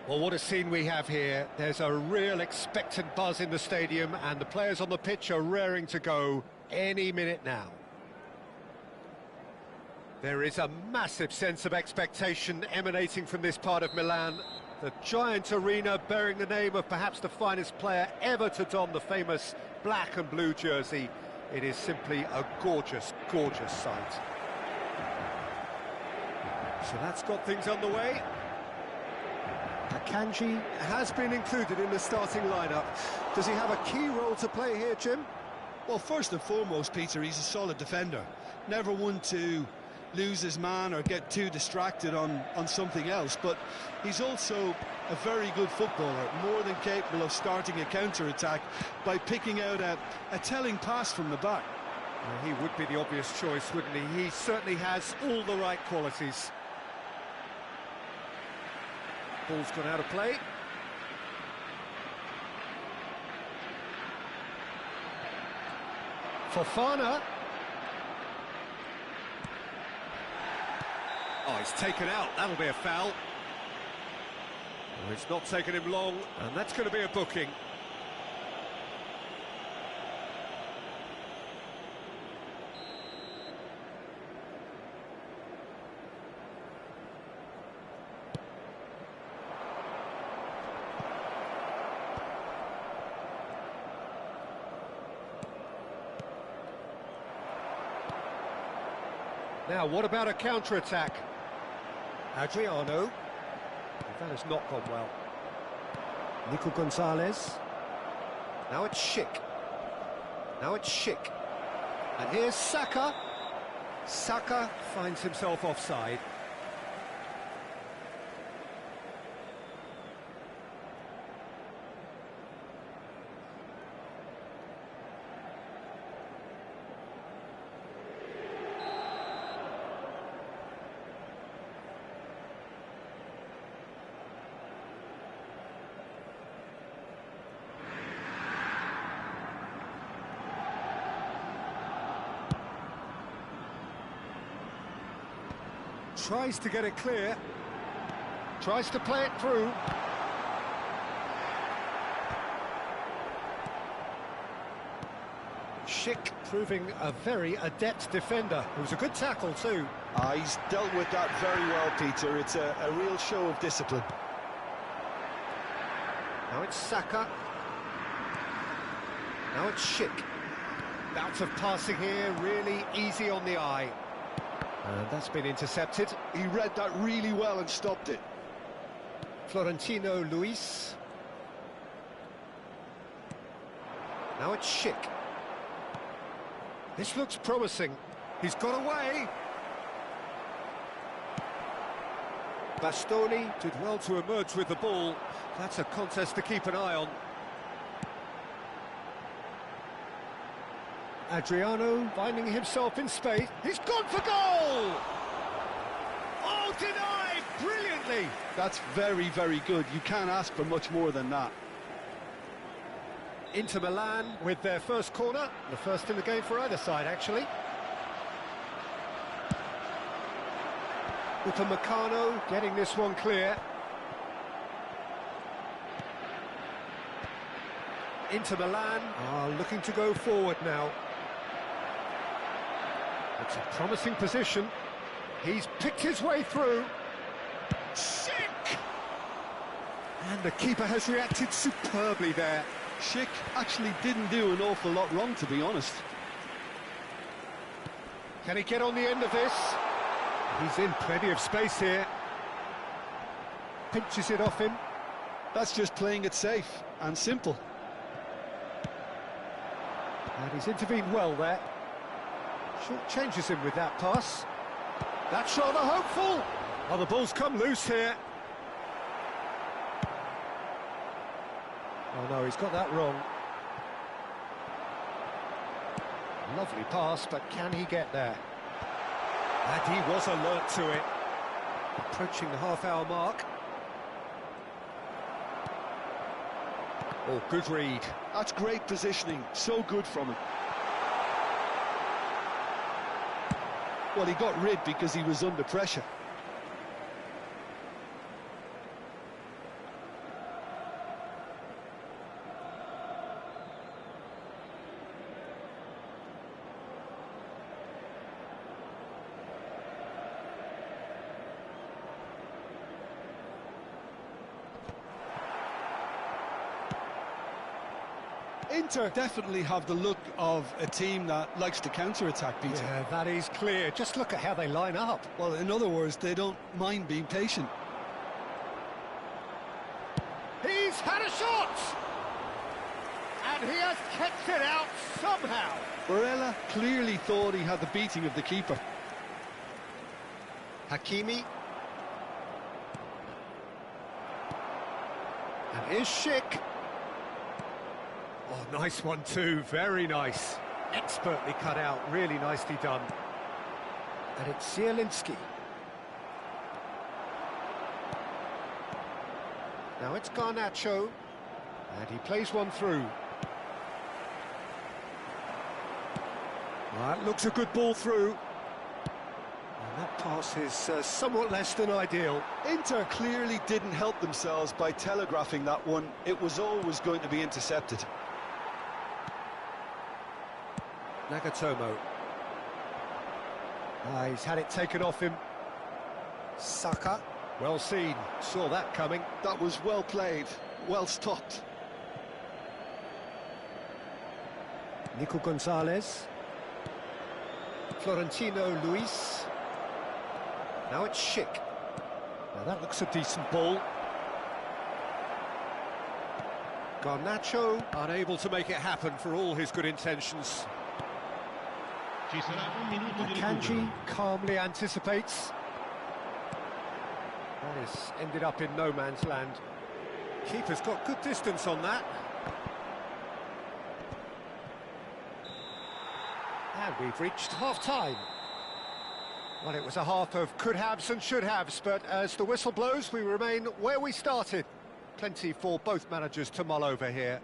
Well, what a scene we have here. There's a real expectant buzz in the stadium, and the players on the pitch are raring to go any minute now. There is a massive sense of expectation emanating from this part of Milan. The giant arena bearing the name of perhaps the finest player ever to don the famous black and blue jersey. It is simply a gorgeous, gorgeous sight. So that's got things underway. Akanji has been included in the starting lineup. Does he have a key role to play here, Jim? Well, first and foremost, Peter, he's a solid defender. Never one to lose his man or get too distracted on something else, but he's also a very good footballer, more than capable of starting a counter-attack by picking out a telling pass from the back. Well, he would be the obvious choice, wouldn't he? He certainly has all the right qualities. Ball's gone out of play. Fofana. Oh, he's taken out. That'll be a foul. Well, it's not taken him long, and that's going to be a booking. Now, what about a counter-attack? Adriano. That has not gone well. Nico Gonzalez. Now it's Schick. Now it's Schick. And here's Saka. Saka finds himself offside. Tries to get it clear. Tries to play it through. Schick proving a very adept defender. It was a good tackle too. He's dealt with that very well, Peter. It's a real show of discipline. Now it's Saka. Now it's Schick. Bouts of passing here, really easy on the eye. And that's been intercepted. He read that really well and stopped it. Florentino Luis. Now it's Schick. This looks promising. He's got away. Bastoni did well to emerge with the ball. That's a contest to keep an eye on. Adriano finding himself in space. He's gone for goal! Oh, denied brilliantly! That's very, very good. You can't ask for much more than that. Inter Milan with their first corner. The first in the game for either side, actually. Upamecano getting this one clear. Inter Milan are looking to go forward now. It's a promising position. He's picked his way through. Schick! And the keeper has reacted superbly there. Schick actually didn't do an awful lot wrong, to be honest. Can he get on the end of this? He's in plenty of space here. Pinches it off him. That's just playing it safe and simple. And he's intervened well there. Short changes him with that pass. That's rather hopeful. Oh, the ball's come loose here. Oh no, he's got that wrong. Lovely pass, but can he get there? And he was alert to it. Approaching the half-hour mark. Oh, good read. That's great positioning. So good from him. Well, he got rid because he was under pressure. Inter definitely have the look of a team that likes to counter-attack, Peter. Yeah, that is clear. Just look at how they line up. Well, in other words, they don't mind being patient. He's had a shot! And he has kept it out somehow. Barella clearly thought he had the beating of the keeper. Hakimi. And here's Schick. Oh, nice one too, very nice. Expertly cut out, really nicely done. And it's Zielinski. Now it's Garnacho. And he plays one through. That looks a good ball through. And that pass is somewhat less than ideal. Inter clearly didn't help themselves by telegraphing that one. It was always going to be intercepted. Nagatomo. He's had it taken off him. Saka. Well seen. Saw that coming. That was well played. Well stopped. Nico Gonzalez. Florentino Luis. Now it's Schick. Now that looks a decent ball. Garnacho unable to make it happen for all his good intentions. Akanji calmly anticipates. That has ended up in no man's land. Keeper's got good distance on that. And we've reached half-time. Well, it was a half of could-haves and should-haves, but as the whistle blows, we remain where we started. Plenty for both managers to mull over here.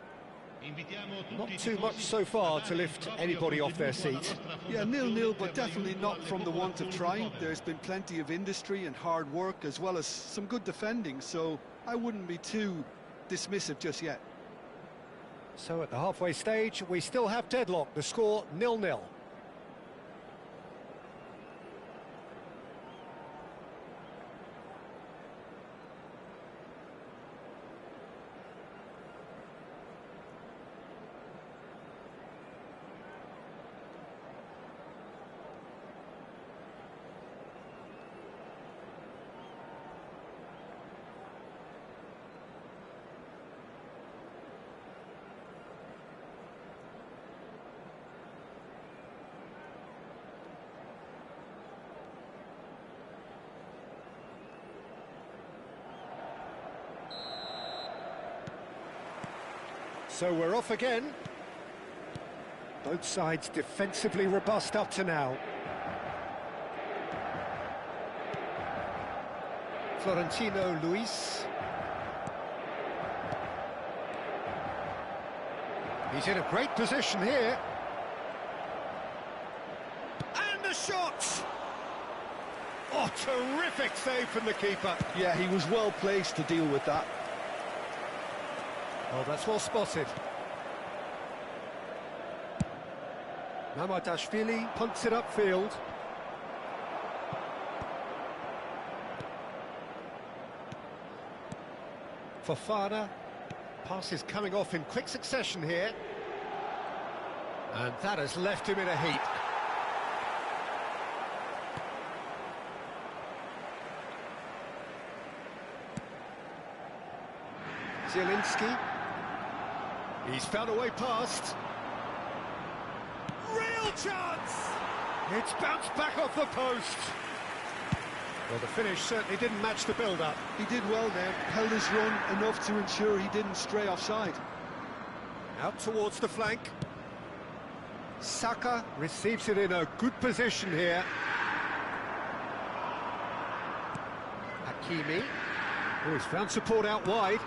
Not too much so far to lift anybody off their seat. Yeah, 0-0, but definitely not from the want of trying. There's been plenty of industry and hard work, as well as some good defending, so I wouldn't be too dismissive just yet. So at the halfway stage, we still have deadlock. The score 0-0. So we're off again. Both sides defensively robust up to now. Florentino Luis. He's in a great position here. And the shot! Oh, terrific save from the keeper. Yeah, he was well placed to deal with that. Oh, that's well spotted. Mamadashvili punts it upfield. Fofana. Pass is coming off in quick succession here. And that has left him in a heap. Zielinski. He's found a way past. Real chance! It's bounced back off the post. Well, the finish certainly didn't match the build-up. He did well there, held his run enough to ensure he didn't stray offside. Out towards the flank. Saka receives it in a good position here. Hakimi. Oh, he's found support out wide.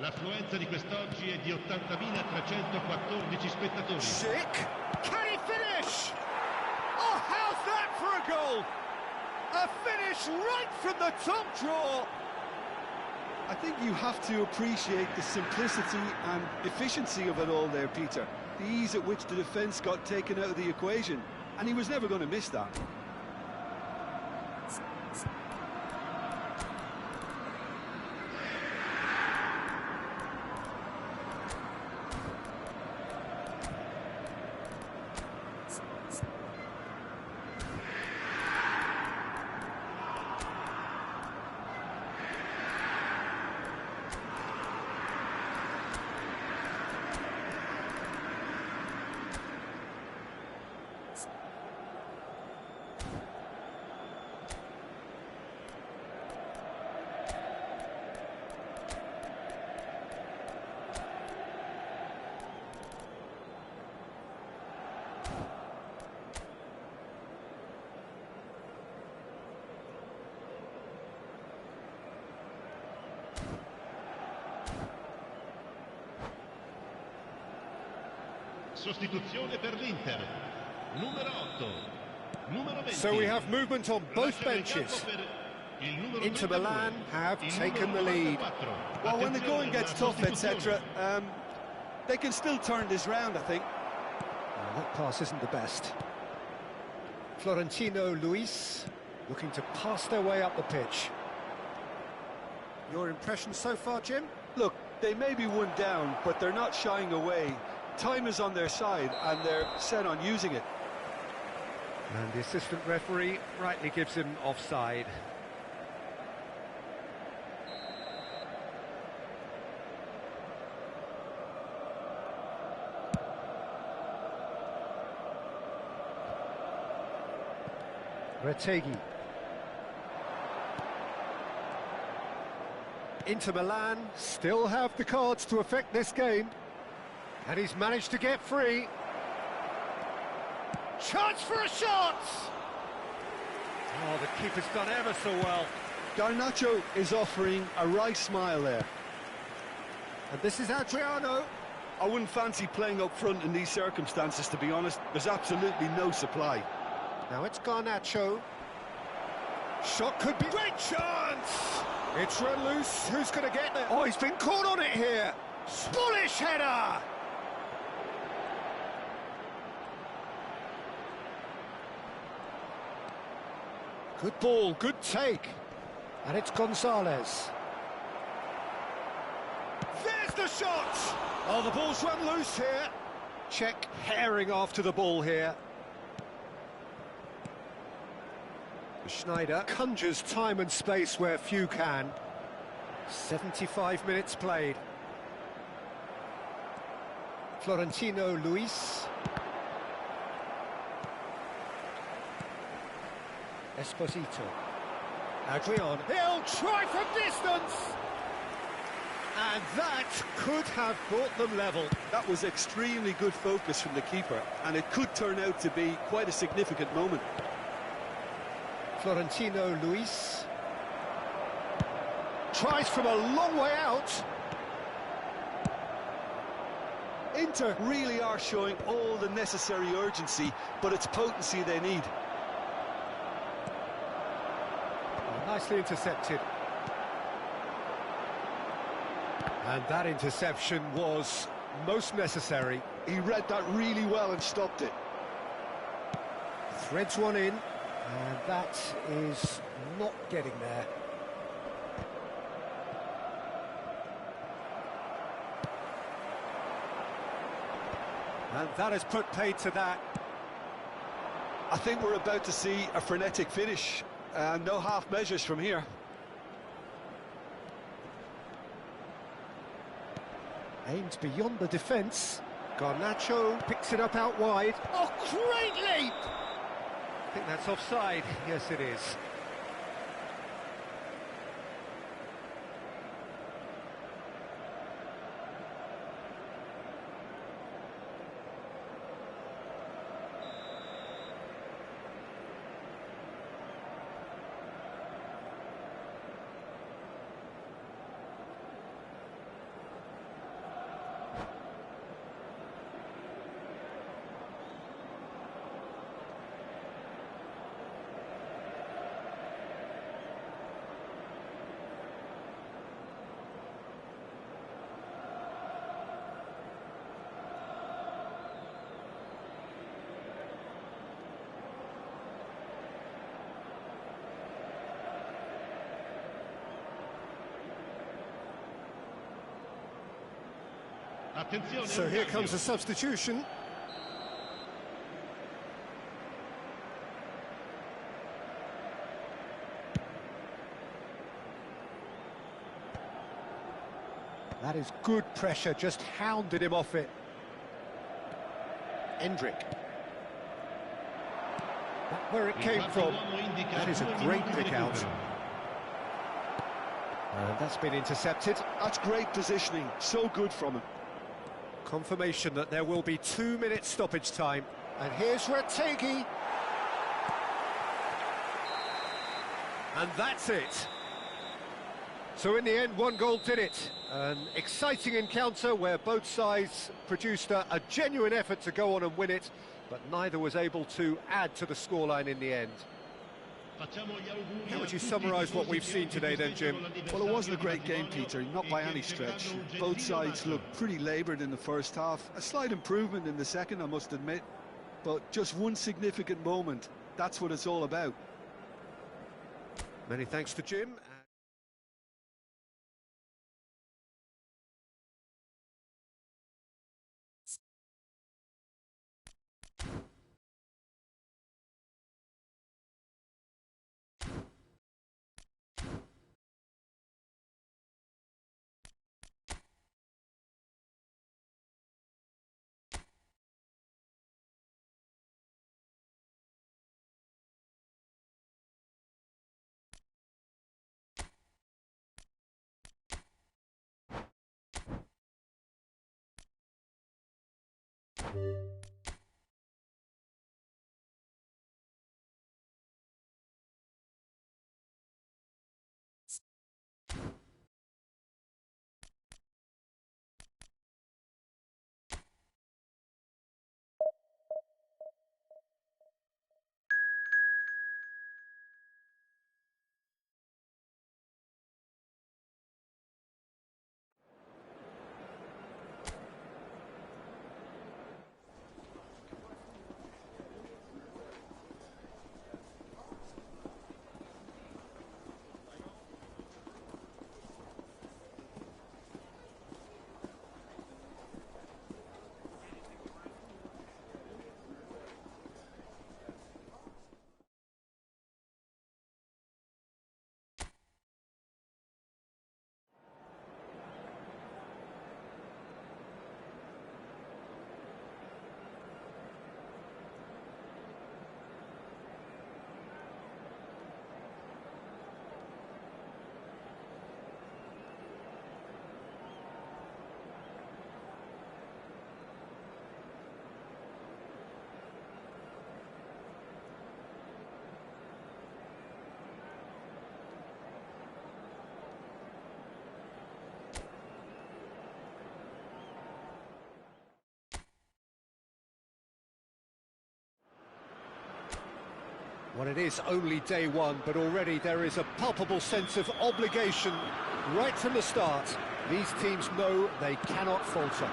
L'affluenza di quest'oggi è di 80.314 spettatori. Schick, can he finish? Oh, how's that for a goal? A finish right from the top draw. I think you have to appreciate the simplicity and efficiency of it all there, Peter. The ease at which the defence got taken out of the equation. and he was never going to miss that. Sostituzione per l'Inter. Numero 8. Numero 20. So we have movement on both benches. Inter Milan have taken the lead. Well, when the going gets tough, etc., they can still turn this round, I think. That pass isn't the best. Florentino Luis looking to pass their way up the pitch. Your impression so far, Jim? Look, they may be one down, but they're not shying away. Time is on their side, and they're set on using it. And the assistant referee rightly gives him offside. Retegui. Inter Milan still have the cards to affect this game. And he's managed to get free. Chance for a shot! Oh, the keeper's done ever so well. Garnacho is offering a wry smile there. And this is Adriano. I wouldn't fancy playing up front in these circumstances, to be honest. There's absolutely no supply. Now it's Garnacho. Shot could be... Great chance! It's run loose. Who's going to get there? Oh, he's been caught on it here. Bullish header! Good ball, good take. And it's Gonzalez. There's the shot! Oh, the ball's run loose here. Czech herring after the ball here. Schneider conjures time and space where few can. 75 minutes played. Florentino Luis. Esposito. Adrian. He'll try from distance! And that could have brought them level. That was extremely good focus from the keeper, and it could turn out to be quite a significant moment. Florentino Luis. Tries from a long way out. Inter really are showing all the necessary urgency, but it's potency they need. Nicely intercepted. And that interception was most necessary. He read that really well and stopped it. Threads one in, and that is not getting there. And that has put paid to that. I think we're about to see a frenetic finish. No half measures from here. Aimed beyond the defence. Garnacho picks it up out wide. Oh, great leap! I think that's offside. Yes, it is. Attenzione, So here comes a substitution. That is good pressure, just hounded him off it. Endrick. That's where it came from. That is a great pick out. And that's been intercepted. That's great positioning, so good from him. Confirmation that there will be 2 minutes stoppage time. And here's Retegui. And that's it. So in the end, 1 goal did it. An exciting encounter where both sides produced a genuine effort to go on and win it, but neither was able to add to the scoreline in the end. How would you summarise what we've seen today then, Jim? Well, it wasn't a great game, Peter, not by any stretch. Both sides looked pretty laboured in the first half. A slight improvement in the second, I must admit. But just one significant moment, that's what it's all about. Many thanks to Jim. Well, it is only day one, but already there is a palpable sense of obligation right from the start. These teams know they cannot falter.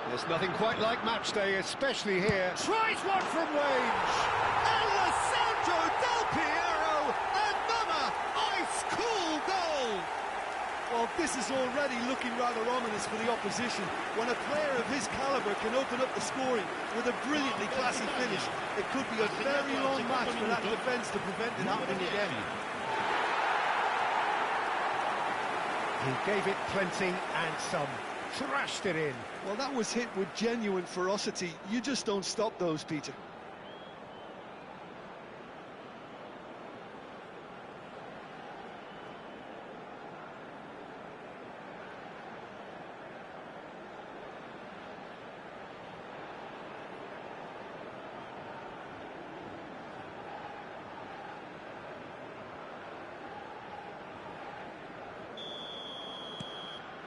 There's nothing quite like match day, especially here. Tries one from range! Alessandro Del Piero! Another ice-cool goal! Well, this is already looking rather ominous for the opposition. When a player of his calibre can open up the scoring with a brilliantly classy finish, it could be a very long match for that defence to prevent it happening again. He gave it plenty and some. Thrashed it in. Well, that was hit with genuine ferocity. You just don't stop those, Peter.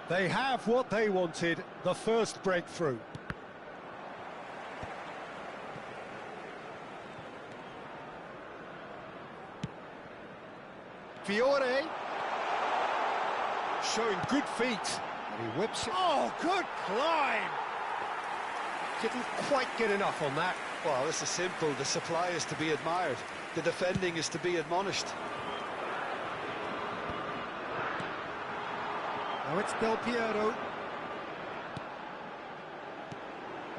They have what they wanted, the first breakthrough. Fiore. Showing good feet. And he whips it. Oh, good climb! Didn't quite get enough on that. Well, this is simple. The supply is to be admired. The defending is to be admonished. Now it's Del Piero.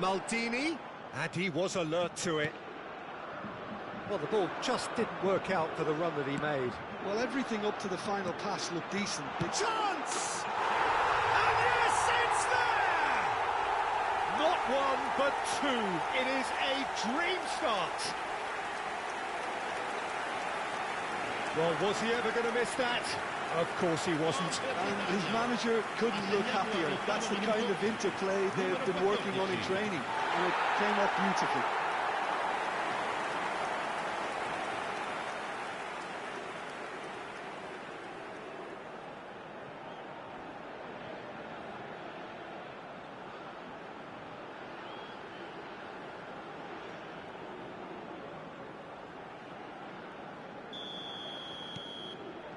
Maldini, and he was alert to it. Well, the ball just didn't work out for the run that he made. Well, everything up to the final pass looked decent. Chance! And yes, it's there! Not one, but two. It is a dream start. Well, was he ever going to miss that? Of course he wasn't. And his manager couldn't look happier. That's the kind of interplay they've been working on in training, and it came off beautifully.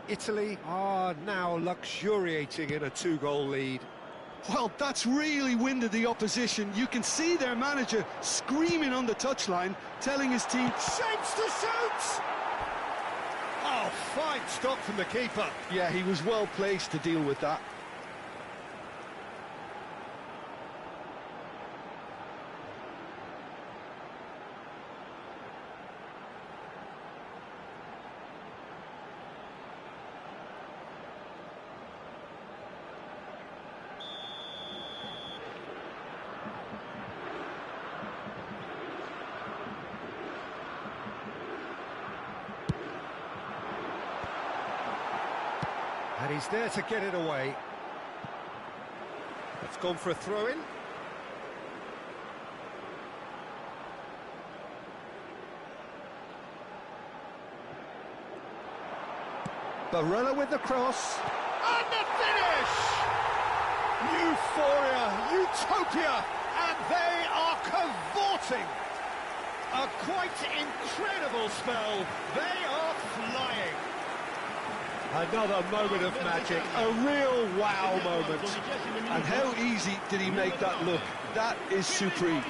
Italy are now luxuriating in a two-goal lead. Well, that's really winded the opposition. You can see their manager screaming on the touchline, telling his team, shapes to shoot! Oh, fine stop from the keeper. Yeah, he was well placed to deal with that. And he's there to get it away. It's gone for a throw-in. Barella with the cross. And the finish! Euphoria, utopia, and they are cavorting. A quite incredible spell. They are flying. Another moment of magic, a real wow moment. And how easy did he make that look? That is supreme.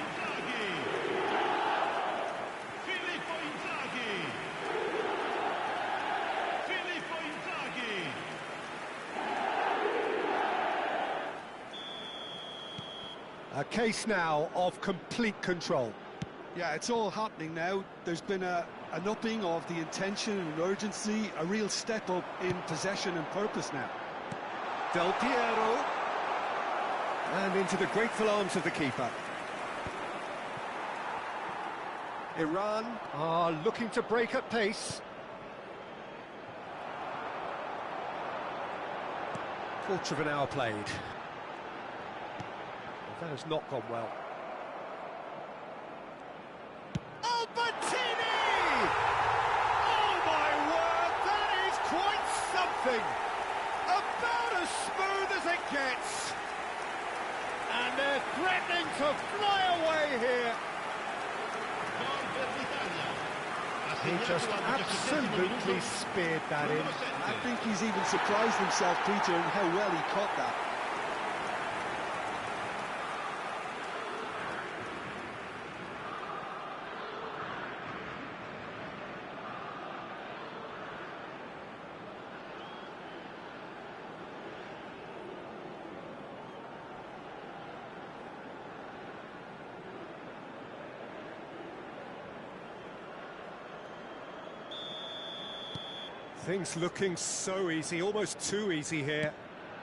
A case now of complete control. Yeah, it's all happening now. There's been an upping of the intention and urgency, a real step up in possession and purpose now. Del Piero. And into the grateful arms of the keeper. Iran are looking to break at pace. Quarter of an hour played. That has not gone well. About as smooth as it gets. And they're threatening to fly away here. He just absolutely speared that in. I think he's even surprised himself, Peter, in how well he caught that. Things looking so easy, almost too easy here.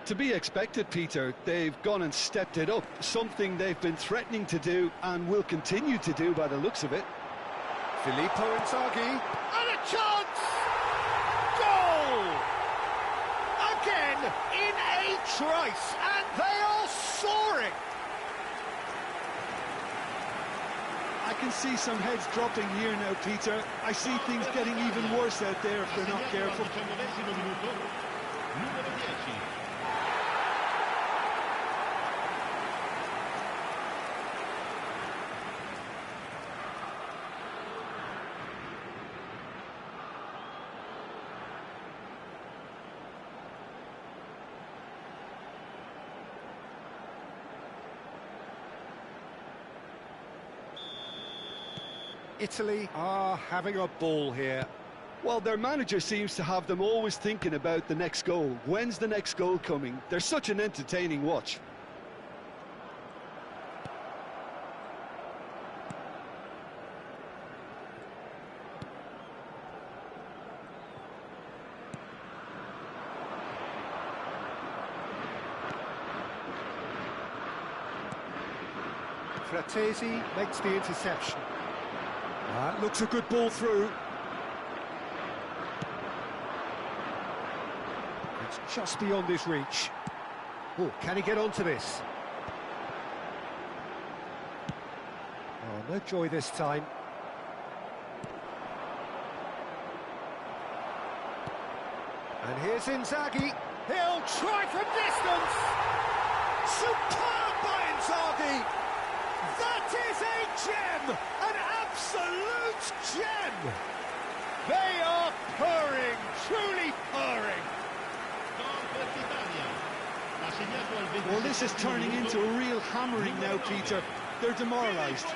To be expected, Peter. They've gone and stepped it up, something they've been threatening to do and will continue to do by the looks of it. Filippo Inzaghi, and a chance! Goal! Again, in a trice, and they are soaring! I can see some heads dropping here now, Peter. I see things getting even worse out there if they're not careful. Italy are having a ball here. Well, their manager seems to have them always thinking about the next goal. When's the next goal coming? They're such an entertaining watch. Fratesi makes the interception. Looks a good ball through. It's just beyond his reach. Oh, can he get onto this? Oh, no joy this time. And here's Inzaghi. He'll try from distance. Superb by Inzaghi. That is a gem, an absolute gem. They are purring, truly purring. Well, this is turning into a real hammering now, Peter. They're demoralised.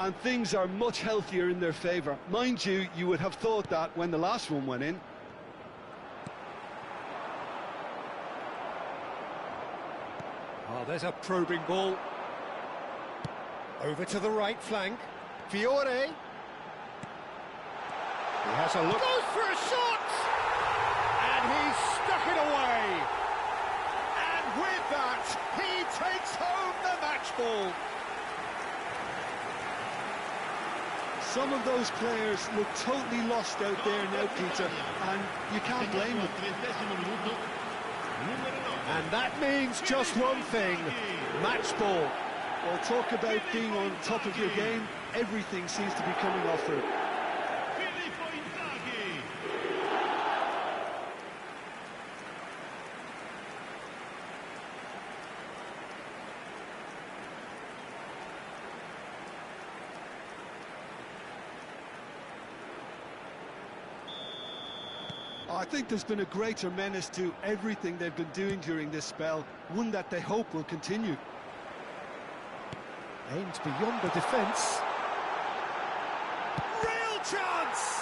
And things are much healthier in their favour. Mind you, you would have thought that when the last one went in. Oh, there's a probing ball. Over to the right flank. Fiore. He has a look. Goes for a shot! And he's stuck it away. And with that, he takes home the match ball. Some of those players look totally lost out there now, Peter, and you can't blame them. And that means just one thing, match ball. Well, talk about being on top of your game, everything seems to be coming off for it. I think there's been a greater menace to everything they've been doing during this spell, one that they hope will continue. Aims beyond the defence. Real chance!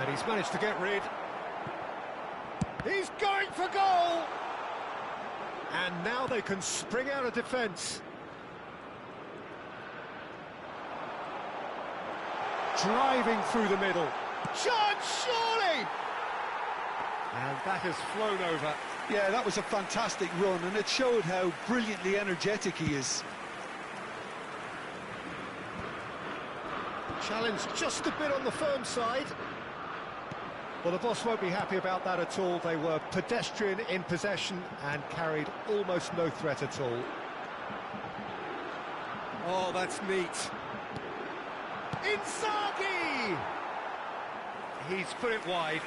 And he's managed to get rid. He's going for goal! And now they can spring out of defence. Driving through the middle. Chance, surely! And that has flown over. Yeah, that was a fantastic run, and it showed how brilliantly energetic he is. Challenge just a bit on the firm side. Well, the boss won't be happy about that at all. They were pedestrian in possession and carried almost no threat at all. Oh, that's neat. Inzaghi! He's put it wide.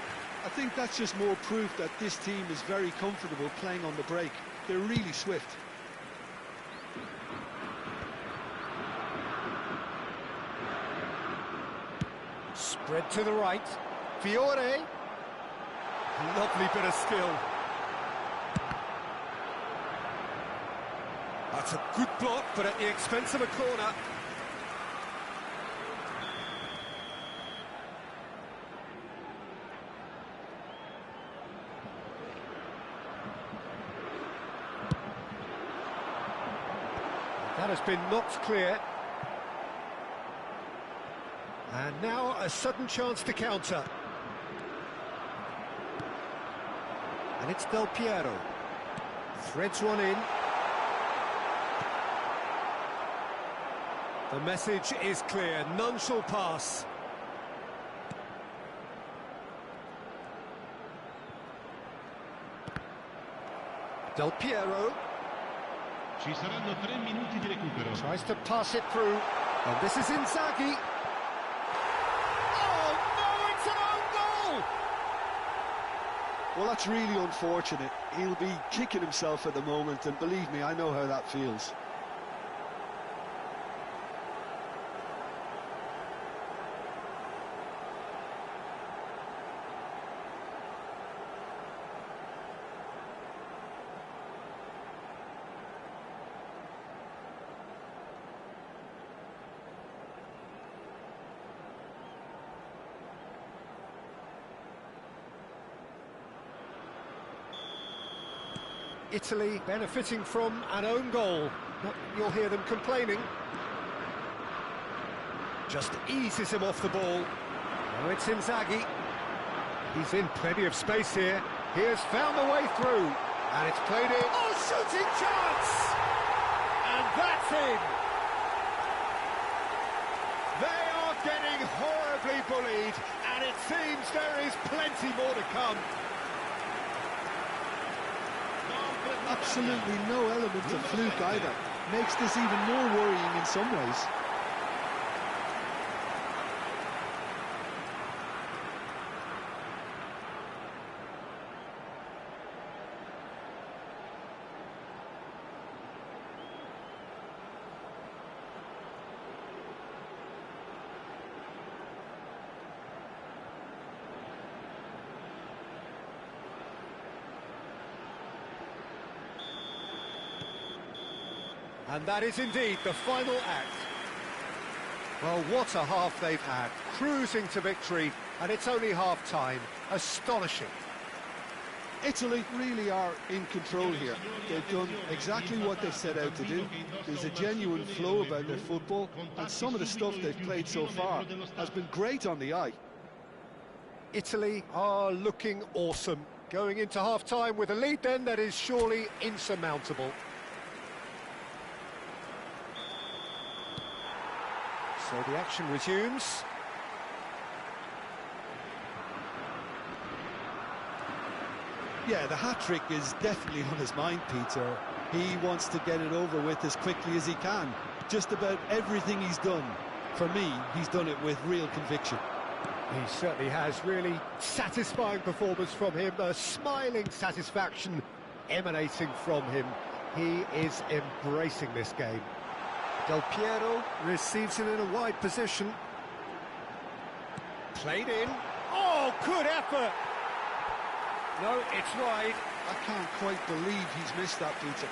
I think that's just more proof that this team is very comfortable playing on the break. They're really swift. Spread to the right. Fiore. Lovely bit of skill. That's a good block, but at the expense of a corner. That has been knocked clear. And now a sudden chance to counter. And it's Del Piero. Threads one in. The message is clear, none shall pass. Del Piero. Ci saranno 3 minuti di recupero. Tries to pass it through. And this is Inzaghi. Oh, no, it's an own goal! Well, that's really unfortunate. He'll be kicking himself at the moment, and believe me, I know how that feels. Italy benefiting from an own goal. You'll hear them complaining. Just eases him off the ball. Now it's Inzaghi. He's in plenty of space here. He has found a way through. And it's played in. Oh, shooting chance! And that's in! They are getting horribly bullied, and it seems there is plenty more to come. Absolutely no element of fluke either. Makes this even more worrying in some ways. And that is indeed the final act. Well, what a half they've had, cruising to victory, and it's only half-time. Astonishing. Italy really are in control here. They've done exactly what they set out to do. There's a genuine flow about their football, and some of the stuff they've played so far has been great on the eye. Italy are looking awesome. Going into half-time with a lead then that is surely insurmountable. So the action resumes. Yeah, the hat-trick is definitely on his mind, Peter. He wants to get it over with as quickly as he can. Just about everything he's done, for me, he's done it with real conviction. He certainly has. Really satisfying performance from him. A smiling satisfaction emanating from him. He is embracing this game. Del Piero receives it in a wide position. Played in. Oh, good effort! No, it's wide. I can't quite believe he's missed that, Peter.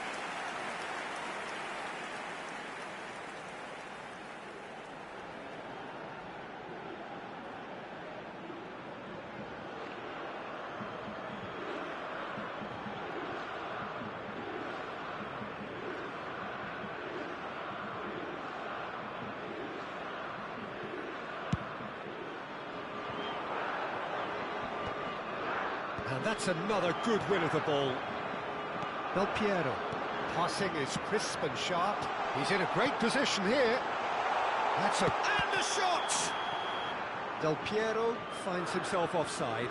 And that's another good win of the ball. Del Piero. Passing is crisp and sharp. He's in a great position here. That's a... And the shot! Del Piero finds himself offside.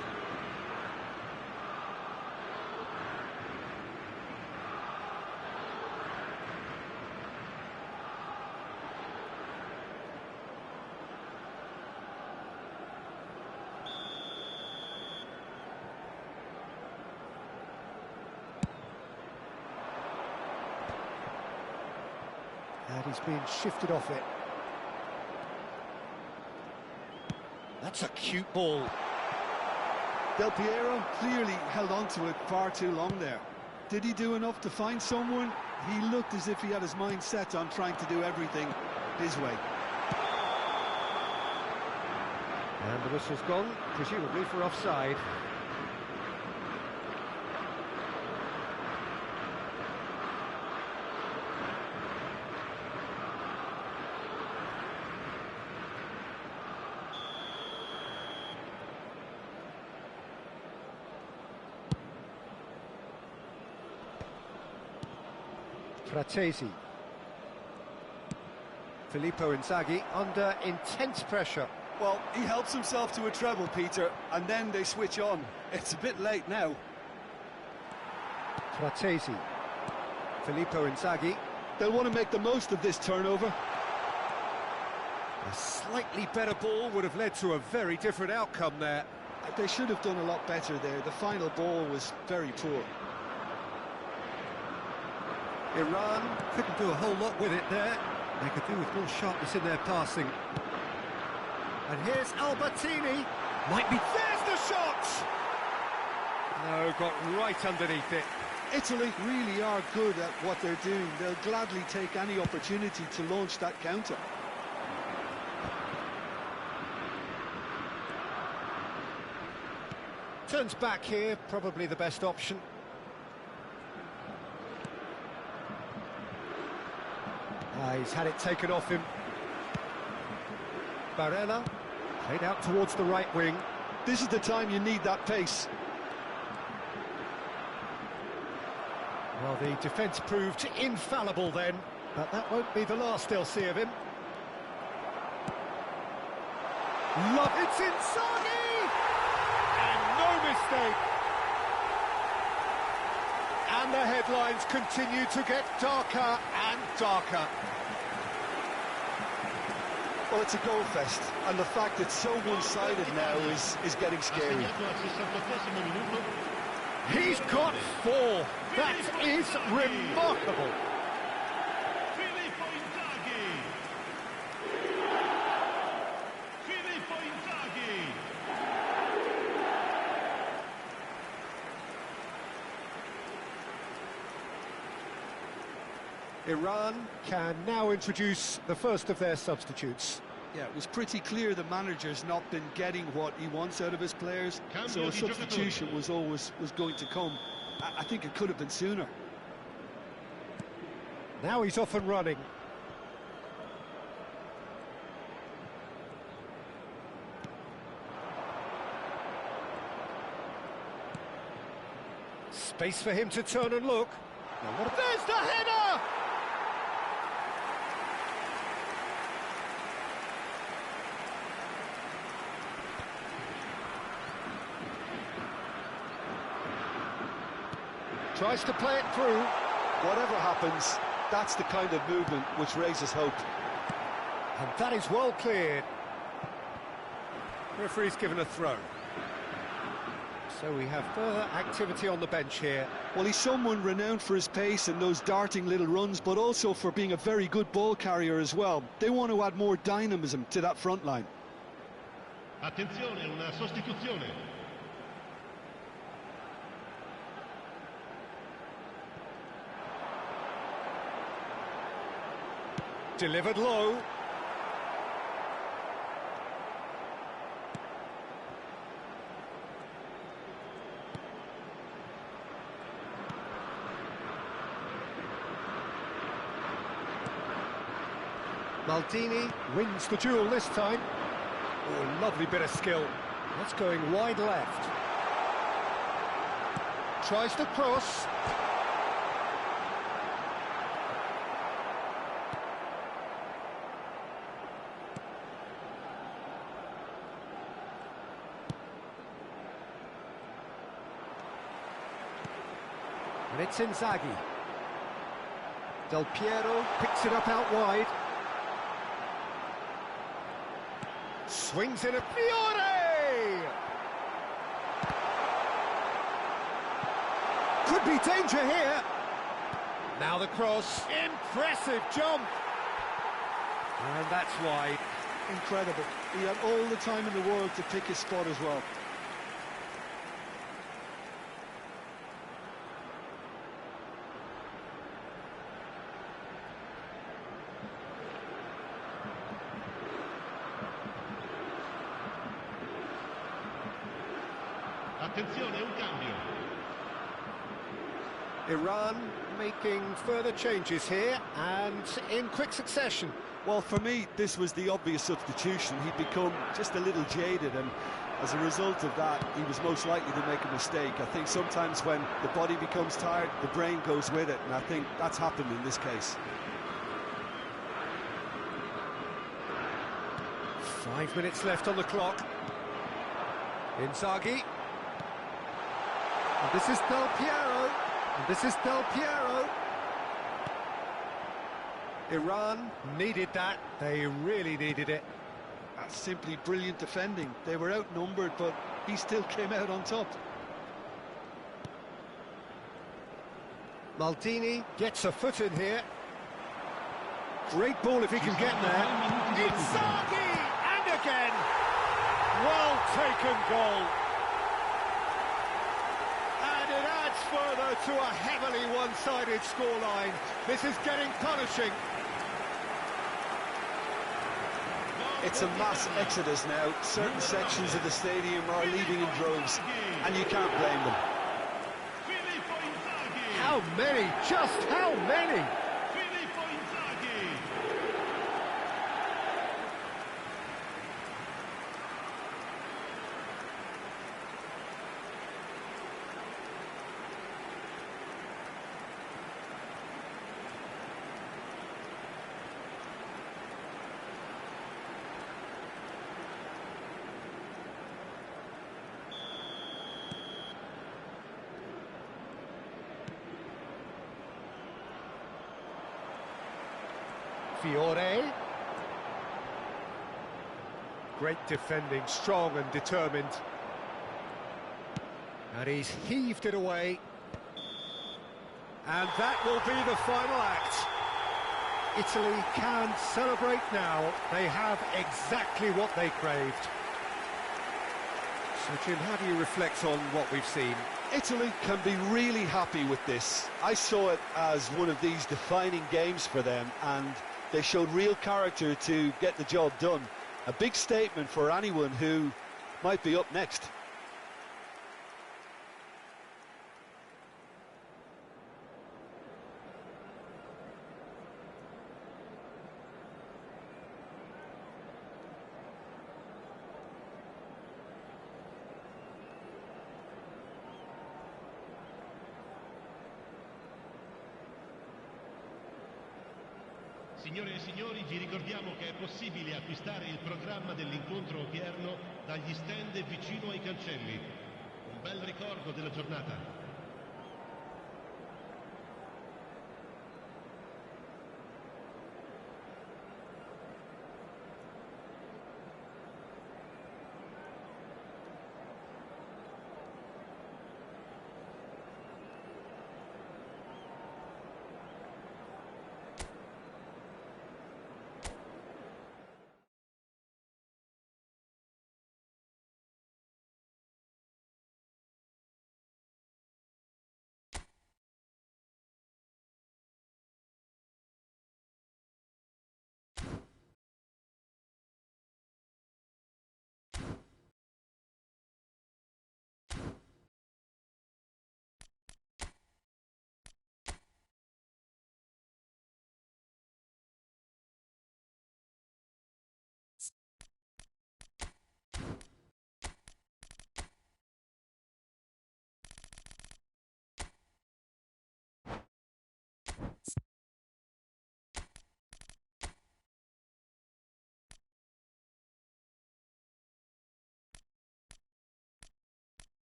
And he's being shifted off it. That's a cute ball. Del Piero clearly held on to it far too long there. Did he do enough to find someone? He looked as if he had his mind set on trying to do everything his way. And the whistle's gone, presumably for offside. Fratesi. Filippo Inzaghi under intense pressure. Well, he helps himself to a treble, Peter, and then they switch on. It's a bit late now. Fratesi. Filippo Inzaghi. They'll want to make the most of this turnover. A slightly better ball would have led to a very different outcome there. They should have done a lot better there. The final ball was very poor. Iran couldn't do a whole lot with it there. They could do with more sharpness in their passing. And here's Albertini. Might be... There's the shot! No, got right underneath it. Italy really are good at what they're doing. They'll gladly take any opportunity to launch that counter. Turns back here, probably the best option. He's had it taken off him. Barella, played out towards the right wing. This is the time you need that pace. Well, the defence proved infallible then, but that won't be the last they'll see of him. It's Inzaghi! And no mistake! And the headlines continue to get darker and darker. Well, it's a goal fest, and the fact it's so one-sided now is getting scary. He's got 4. That is remarkable. Filippo Inzaghi. Filippo Inzaghi. Iran can now introduce the first of their substitutes. Yeah, it was pretty clear the manager's not been getting what he wants out of his players, so a substitution was going to come. I think it could have been sooner. Now he's off and running. Space for him to turn and look. There's the header! Tries to play it through. Whatever happens, that's the kind of movement which raises hope. And that is well cleared. Referee's given a throw. So we have further activity on the bench here. Well, he's someone renowned for his pace and those darting little runs, but also for being a very good ball carrier as well. They want to add more dynamism to that front line. Attenzione, una sostituzione. Delivered low. Maldini wins the duel this time. Oh, lovely bit of skill. That's going wide left. Tries to cross. And it's Inzaghi. Del Piero picks it up out wide. Swings in a Fiore! Could be danger here. Now the cross. Impressive jump. And that's wide. Incredible. He had all the time in the world to pick his spot as well. Attenzione, un cambio. Iran making further changes here, and in quick succession. Well, for me, this was the obvious substitution. He'd become just a little jaded, and As a result of that, he was most likely to make a mistake. I think sometimes when the body becomes tired, the brain goes with it, and I think that's happened in this case. 5 minutes left on the clock. Inzaghi. And this is Del Piero. And this is Del Piero. Iran needed that. They really needed it. That's simply brilliant defending. They were outnumbered, but he still came out on top. Maldini gets a foot in here. Great ball if he can get there. Inzaghi! And again! Well taken goal. And it adds further to a heavily one-sided scoreline. This is getting punishing. It's a mass exodus now. Certain sections of the stadium are leaving in droves, and you can't blame them. How many? Just how many? Fiore. Great defending, strong and determined. And he's heaved it away. And that will be the final act. Italy can celebrate now. They have exactly what they craved. So, Jim, how do you reflect on what we've seen? Italy can be really happy with this. I saw it as one of these defining games for them, and they showed real character to get the job done. A big statement for anyone who might be up next. Signore e signori, vi ricordiamo che è possibile acquistare il programma dell'incontro odierno dagli stand vicino ai cancelli. Un bel ricordo della giornata.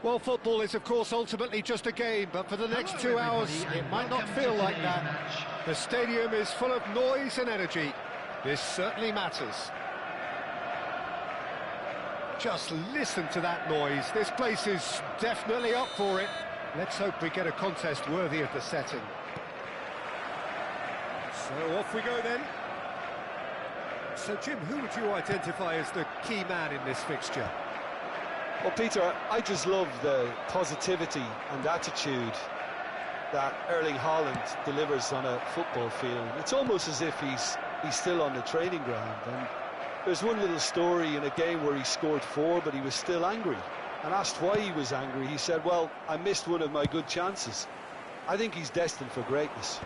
Well, football is, of course, ultimately just a game, but for the next 2 hours, it might not feel like that. The stadium is full of noise and energy. This certainly matters. Just listen to that noise. This place is definitely up for it. Let's hope we get a contest worthy of the setting. So off we go then. So, Jim, who would you identify as the key man in this fixture? Well, Peter, I just love the positivity and attitude that Erling Haaland delivers on a football field. It's almost as if he's still on the training ground. And there's one little story in a game where he scored 4, but he was still angry. And asked why he was angry, he said, well, I missed one of my good chances. I think he's destined for greatness.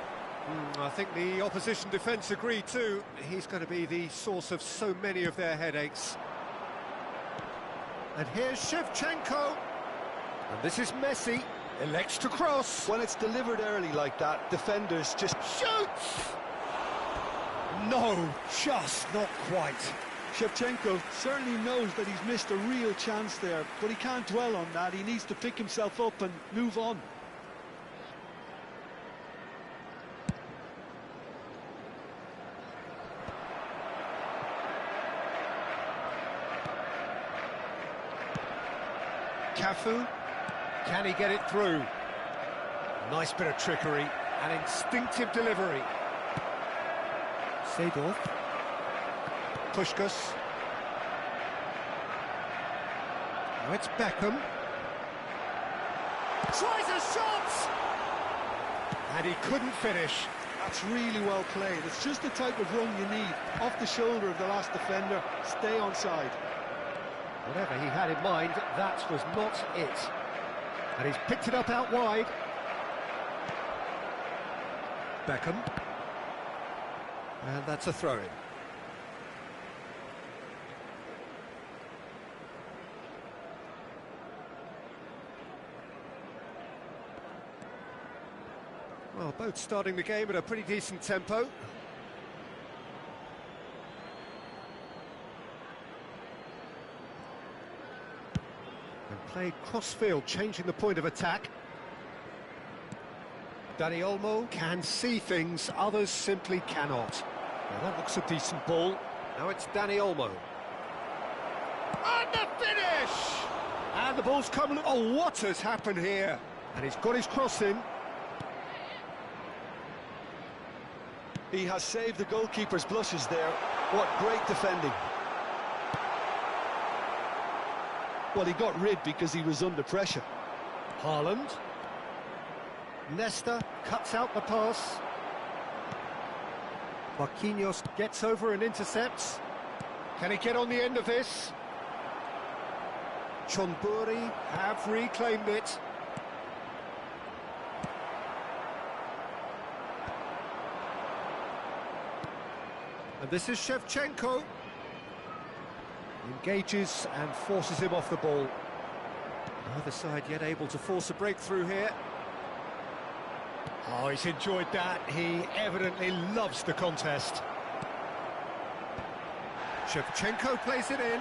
I think the opposition defence agree too. He's going to be the source of so many of their headaches. And here's Shevchenko. And this is Messi. Elects to cross. When it's delivered early like that, defenders just... Shoots! No, just not quite. Shevchenko certainly knows that he's missed a real chance there, but he can't dwell on that. He needs to pick himself up and move on. Cafu, can he get it through? Nice bit of trickery and instinctive delivery. Seedorf. Puskás. Now it's Beckham. Tries a shot! And he couldn't finish. That's really well played. It's just the type of run you need. Off the shoulder of the last defender, stay onside. Whatever he had in mind, that was not it. And he's picked it up out wide. Beckham. And that's a throw-in. Well, both starting the game at a pretty decent tempo. Played cross-field, changing the point of attack. Dani Olmo can see things, others simply cannot. Now that looks a decent ball. Now it's Dani Olmo. And the finish! And the ball's come... Oh, what has happened here? And he's got his cross in. He has saved the goalkeeper's blushes there. What great defending. Well, he got rid because he was under pressure. Haaland. Nesta cuts out the pass. Marquinhos gets over and intercepts. Can he get on the end of this? Chonburi have reclaimed it. And this is Shevchenko. Engages and forces him off the ball. Neither side yet able to force a breakthrough here. Oh, he's enjoyed that. He evidently loves the contest. Shevchenko plays it in.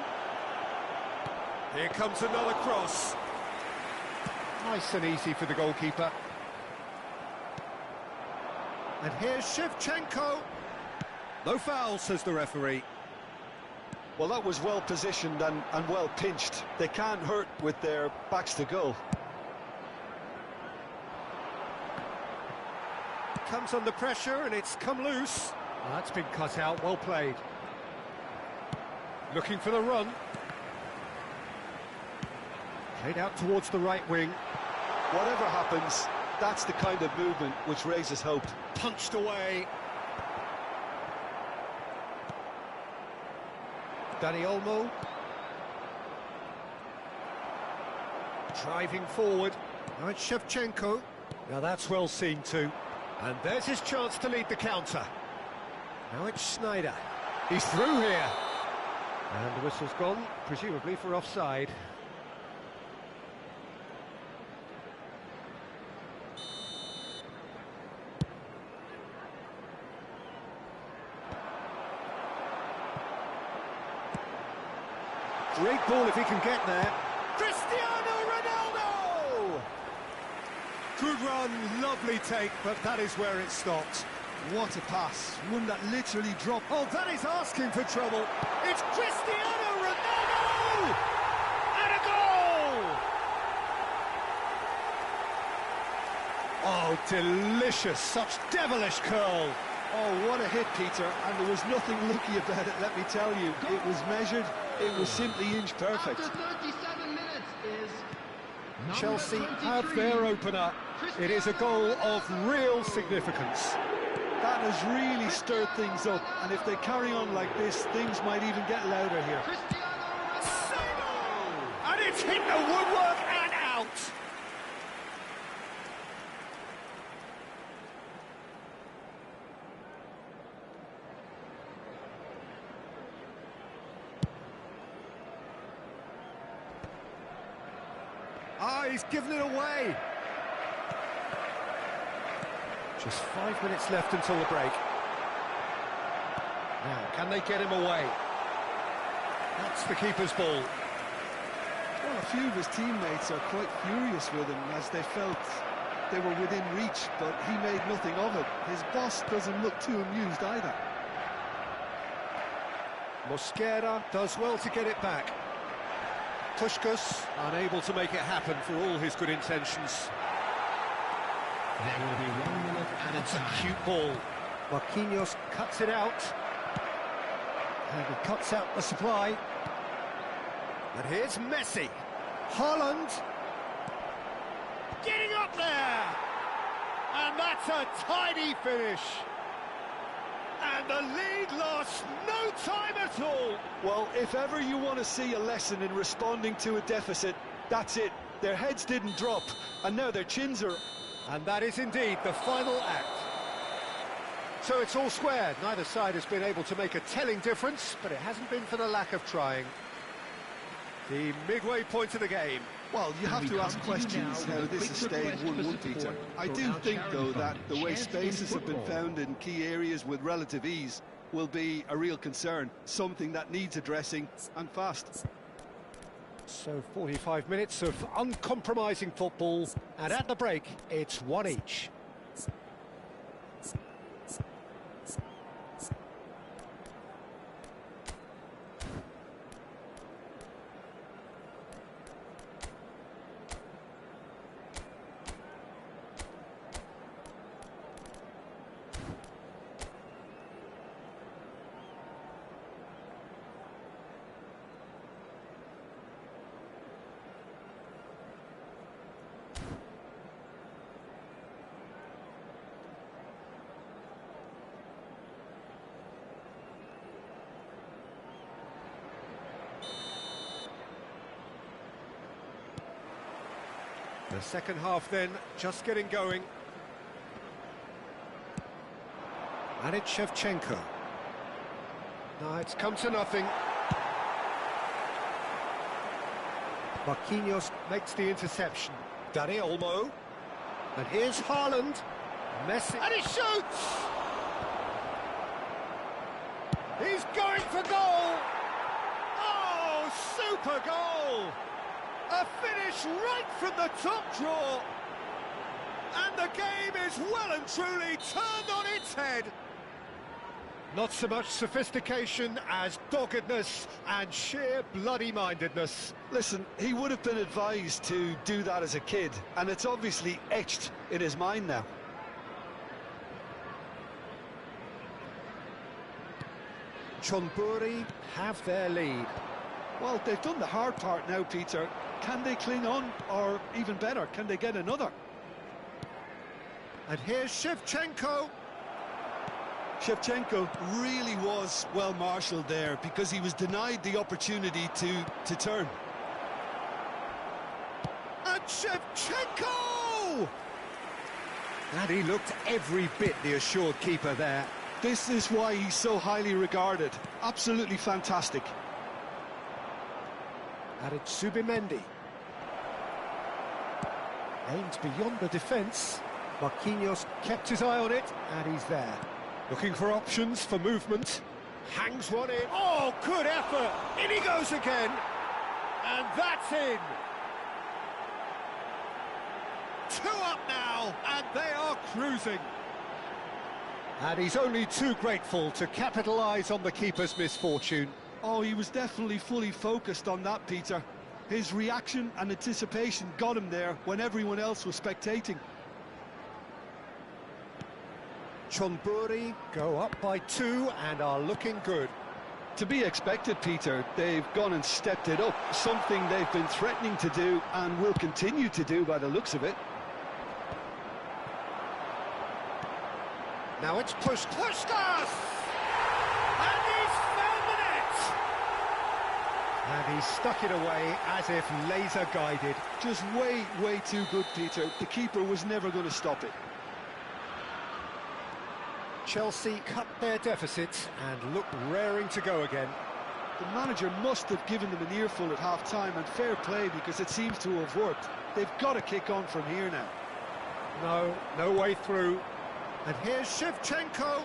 Here comes another cross. Nice and easy for the goalkeeper. And here's Shevchenko. No foul, says the referee. Well, that was well positioned and well pinched. They can't hurt with their backs to goal. Comes under pressure and it's come loose. Oh, that's been cut out, well played. Looking for the run. Played out towards the right wing. Whatever happens, that's the kind of movement which raises hope. Punched away. Dani Olmo. Driving forward. Now it's Shevchenko. Now that's well seen too. And there's his chance to lead the counter. Now it's Snyder. He's through here. And the whistle's gone, presumably for offside. Great ball if he can get there. Cristiano Ronaldo! Good run, lovely take, but that is where it stopped. What a pass, one that literally dropped. Oh, that is asking for trouble. It's Cristiano Ronaldo! And a goal! Oh, delicious, such devilish curl. Oh, what a hit, Peter, and there was nothing lucky about it, let me tell you. It was measured, it was simply inch perfect. After 37 minutes is Chelsea have their opener. It is a goal of real significance. That has really stirred things up, and if they carry on like this, things might even get louder here. And it's hit the woodwork and out. Ah, he's given it away. Just 5 minutes left until the break. Now, can they get him away? That's the keeper's ball. Well, a few of his teammates are quite furious with him as they felt they were within reach, but he made nothing of it. His boss doesn't look too amused either. Mosquera does well to get it back. Puskás unable to make it happen for all his good intentions. There will be 1 minute at a time. A cute ball. Marquinhos cuts it out. And he cuts out the supply. And here's Messi. Haaland. Getting up there! And that's a tidy finish. And the lead lost no time at all. Well, if ever you want to see a lesson in responding to a deficit, that's it. Their heads didn't drop, and now their chins are... And that is indeed the final act. So it's all squared. Neither side has been able to make a telling difference, but it hasn't been for the lack of trying. The midway point of the game. Well, you have to ask questions how this has stayed 1-1, Peter. I do think, though, that the way spaces have been found in key areas with relative ease will be a real concern, something that needs addressing, and fast. So 45 minutes of uncompromising football, and at the break, it's one each. The second half then, just getting going. And it's Shevchenko. No, it's come to nothing. Marquinhos makes the interception. Dani Olmo. And here's Haaland. Messi. And he shoots! He's going for goal! Oh, super goal! A finish right from the top draw. And the game is well and truly turned on its head. Not so much sophistication as doggedness and sheer bloody-mindedness. Listen, he would have been advised to do that as a kid, and it's obviously etched in his mind now. Chonburi have their lead. Well, they've done the hard part now, Peter. Can they cling on, or even better, can they get another? And here's Shevchenko. Shevchenko really was well marshalled there because he was denied the opportunity to turn. And Shevchenko! And he looked every bit the assured keeper there. This is why he's so highly regarded. Absolutely fantastic. And it's Zubimendi. Aimed beyond the defence. Marquinhos kept his eye on it, and he's there. Looking for options for movement. Hangs one in. Oh, good effort! In he goes again. And that's in. 2 up now, and they are cruising. And he's only too grateful to capitalise on the keeper's misfortune. Oh, he was definitely fully focused on that, Peter. His reaction and anticipation got him there when everyone else was spectating. Chonburi go up by 2 and are looking good. To be expected, Peter. They've gone and stepped it up, something they've been threatening to do and will continue to do by the looks of it. Now it's Puskas! And he's found the net! And he's stuck it away as if laser guided. Just way too good, Peter. The keeper was never going to stop it. Chelsea cut their deficit and look raring to go again. The manager must have given them an earful at half-time, and fair play because it seems to have worked. They've got to kick on from here now. No way through. And here's Shevchenko.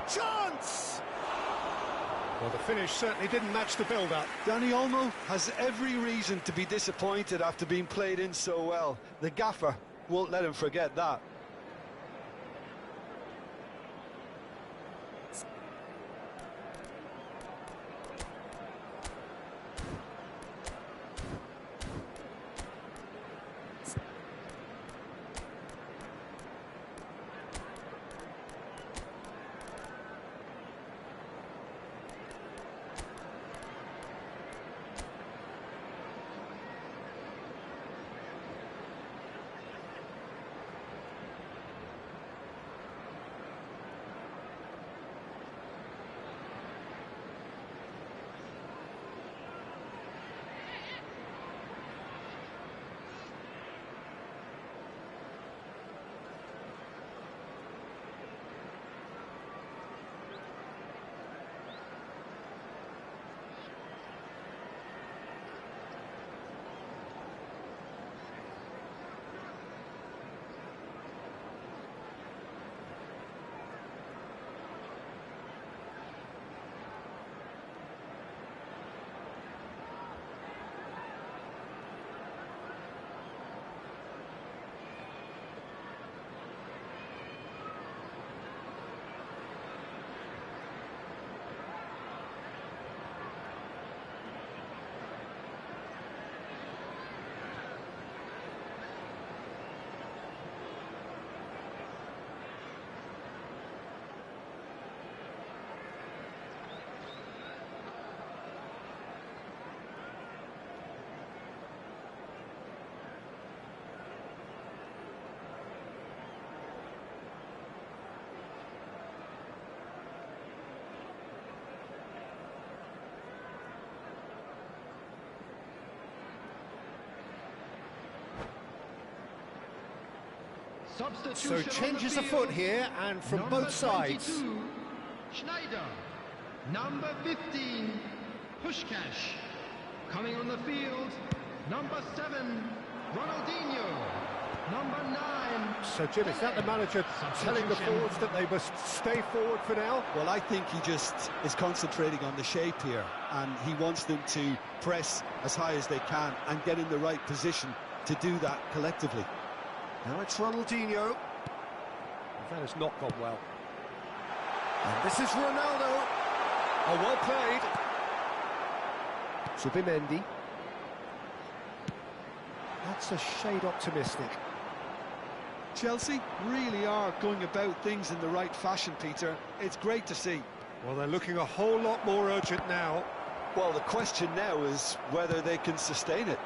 Chance! Well, the finish certainly didn't match the build-up. Dani Olmo has every reason to be disappointed after being played in so well. The gaffer won't let him forget that. So changes afoot here, and from both sides. Schneider. Number 15, Puskás. Coming on the field, number 7, Ronaldinho. Number 9. So, Jim, is that the manager telling the forwards that they must stay forward for now? Well, I think he just is concentrating on the shape here, and he wants them to press as high as they can and get in the right position to do that collectively. Now it's Ronaldinho. That has not gone well. And this is Ronaldo. Oh, well played. Zubimendi. That's a shade optimistic. Chelsea really are going about things in the right fashion, Peter. It's great to see. Well, they're looking a whole lot more urgent now. Well, the question now is whether they can sustain it.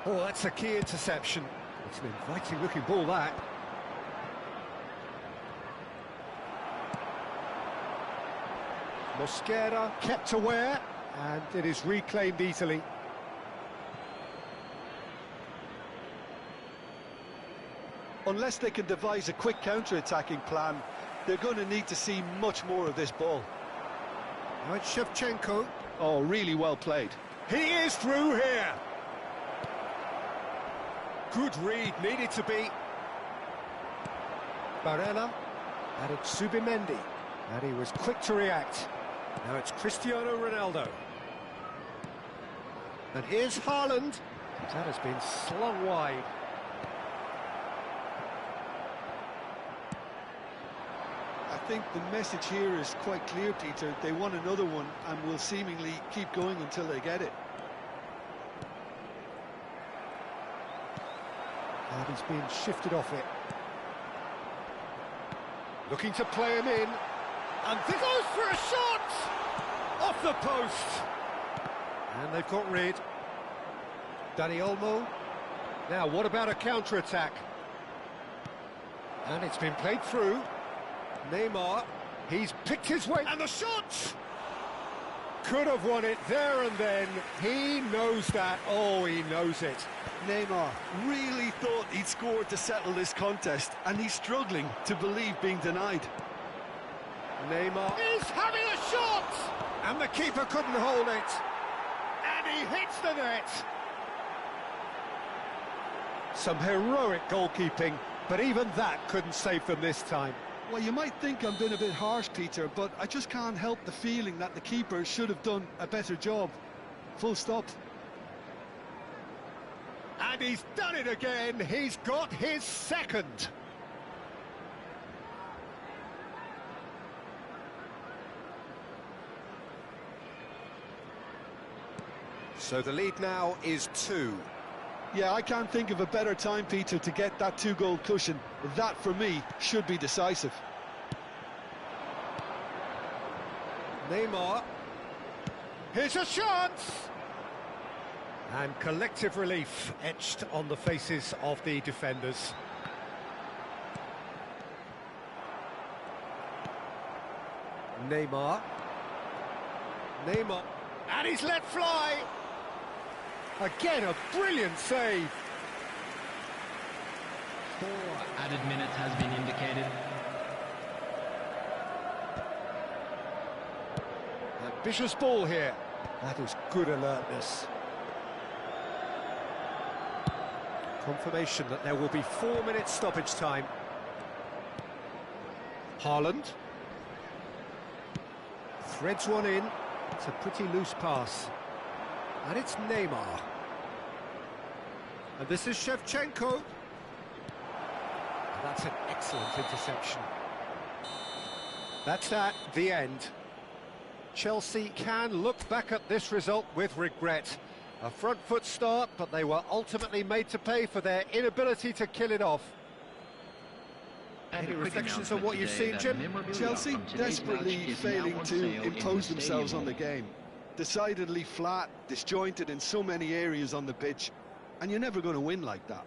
Oh, that's a key interception. It's an inviting-looking ball, that. Mosquera kept aware, and it is reclaimed easily. Unless they can devise a quick counter-attacking plan, they're going to need to see much more of this ball. Now it's Shevchenko. Oh, really well played. He is through here. Good read, needed to be. Barella, and it's Zubimendi, and he was quick to react. Now it's Cristiano Ronaldo. And here's Haaland. That has been slung wide. I think the message here is quite clear, Peter. They want another one and will seemingly keep going until they get it. And he's being shifted off it. Looking to play him in. And this goes for a shot! Off the post! And they've got rid. Dani Olmo. Now, what about a counter-attack? And it's been played through. Neymar, he's picked his way, and the shot! Could have won it there and then. He knows that. Oh, he knows it. Neymar really thought he'd scored to settle this contest, and he's struggling to believe being denied. Neymar is having a shot! And the keeper couldn't hold it. And he hits the net. Some heroic goalkeeping, but even that couldn't save them this time. Well, you might think I'm being a bit harsh, Peter, but I just can't help the feeling that the keeper should have done a better job. Full stop. And he's done it again. He's got his second. So the lead now is 2. Yeah, I can't think of a better time, Peter, to get that 2-goal cushion. That, for me, should be decisive. Neymar. Here's a chance! And collective relief etched on the faces of the defenders. Neymar. And he's let fly! Again, a brilliant save. 4 added minutes has been indicated. Ambitious ball here. That is good alertness. Confirmation that there will be 4 minutes stoppage time. Haaland. Threads one in. It's a pretty loose pass. And it's Neymar. And this is Shevchenko. And that's an excellent interception. That's at the end. Chelsea can look back at this result with regret. A front foot start, but they were ultimately made to pay for their inability to kill it off. Any reflections on what you've seen, Jim? Chelsea desperately failing to impose themselves on the game. Decidedly flat, disjointed in so many areas on the pitch, and you're never going to win like that.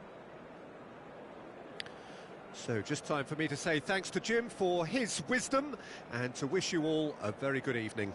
So just time for me to say thanks to Jim for his wisdom and to wish you all a very good evening.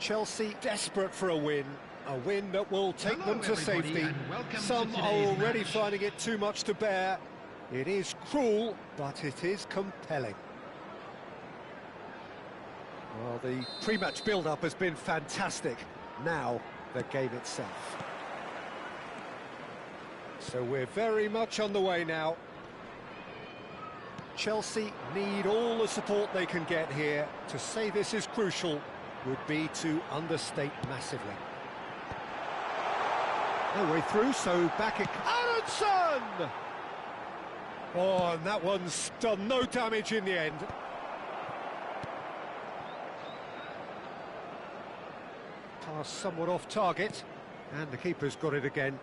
Chelsea desperate for a win that will take them to safety. Some are already finding it too much to bear. It is cruel, but it is compelling. Well, the pre-match build-up has been fantastic. Now, the game itself. So we're very much on the way now. Chelsea need all the support they can get here. To say this is crucial would be to understate massively. No way through, so back it... Aronson! Oh, and that one's done no damage in the end. Pass somewhat off target, and the keeper's got it again.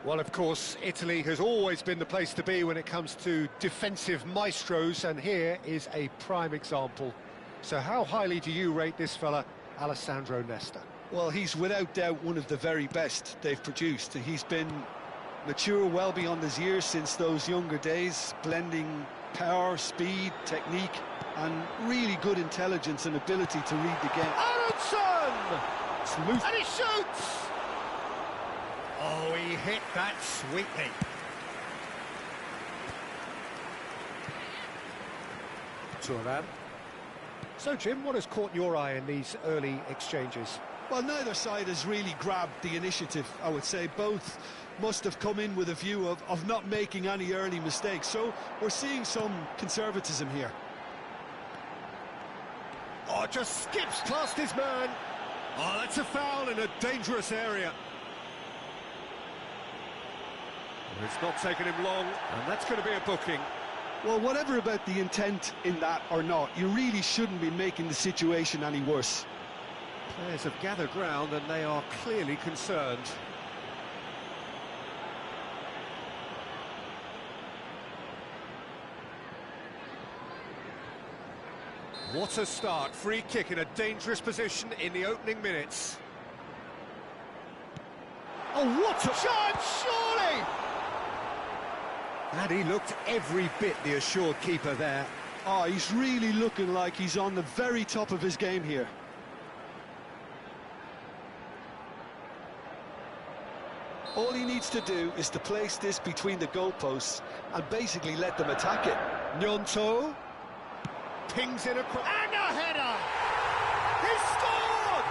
Well, of course, Italy has always been the place to be when it comes to defensive maestros, and here is a prime example. So how highly do you rate this fella, Alessandro Nesta? Well, he's without doubt one of the very best they've produced. He's been mature well beyond his years since those younger days, blending power, speed, technique, and really good intelligence and ability to read the game. Aronson! It's loose. And he shoots! Oh, he hit that sweetly. Turan. So, Jim, what has caught your eye in these early exchanges? Well, neither side has really grabbed the initiative, I would say. Both must have come in with a view of not making any early mistakes. So we're seeing some conservatism here. Oh, just skips past his man. Oh, that's a foul in a dangerous area. It's not taken him long, and that's going to be a booking. Well, whatever about the intent in that or not, you really shouldn't be making the situation any worse. Players have gathered ground, and they are clearly concerned. What a start. Free kick in a dangerous position in the opening minutes. Oh, what a chance, surely! And he looked every bit the assured keeper there. Oh, he's really looking like he's on the very top of his game here. All he needs to do is to place this between the goalposts and basically let them attack it. Gnonto pings it across. And a header! He scored!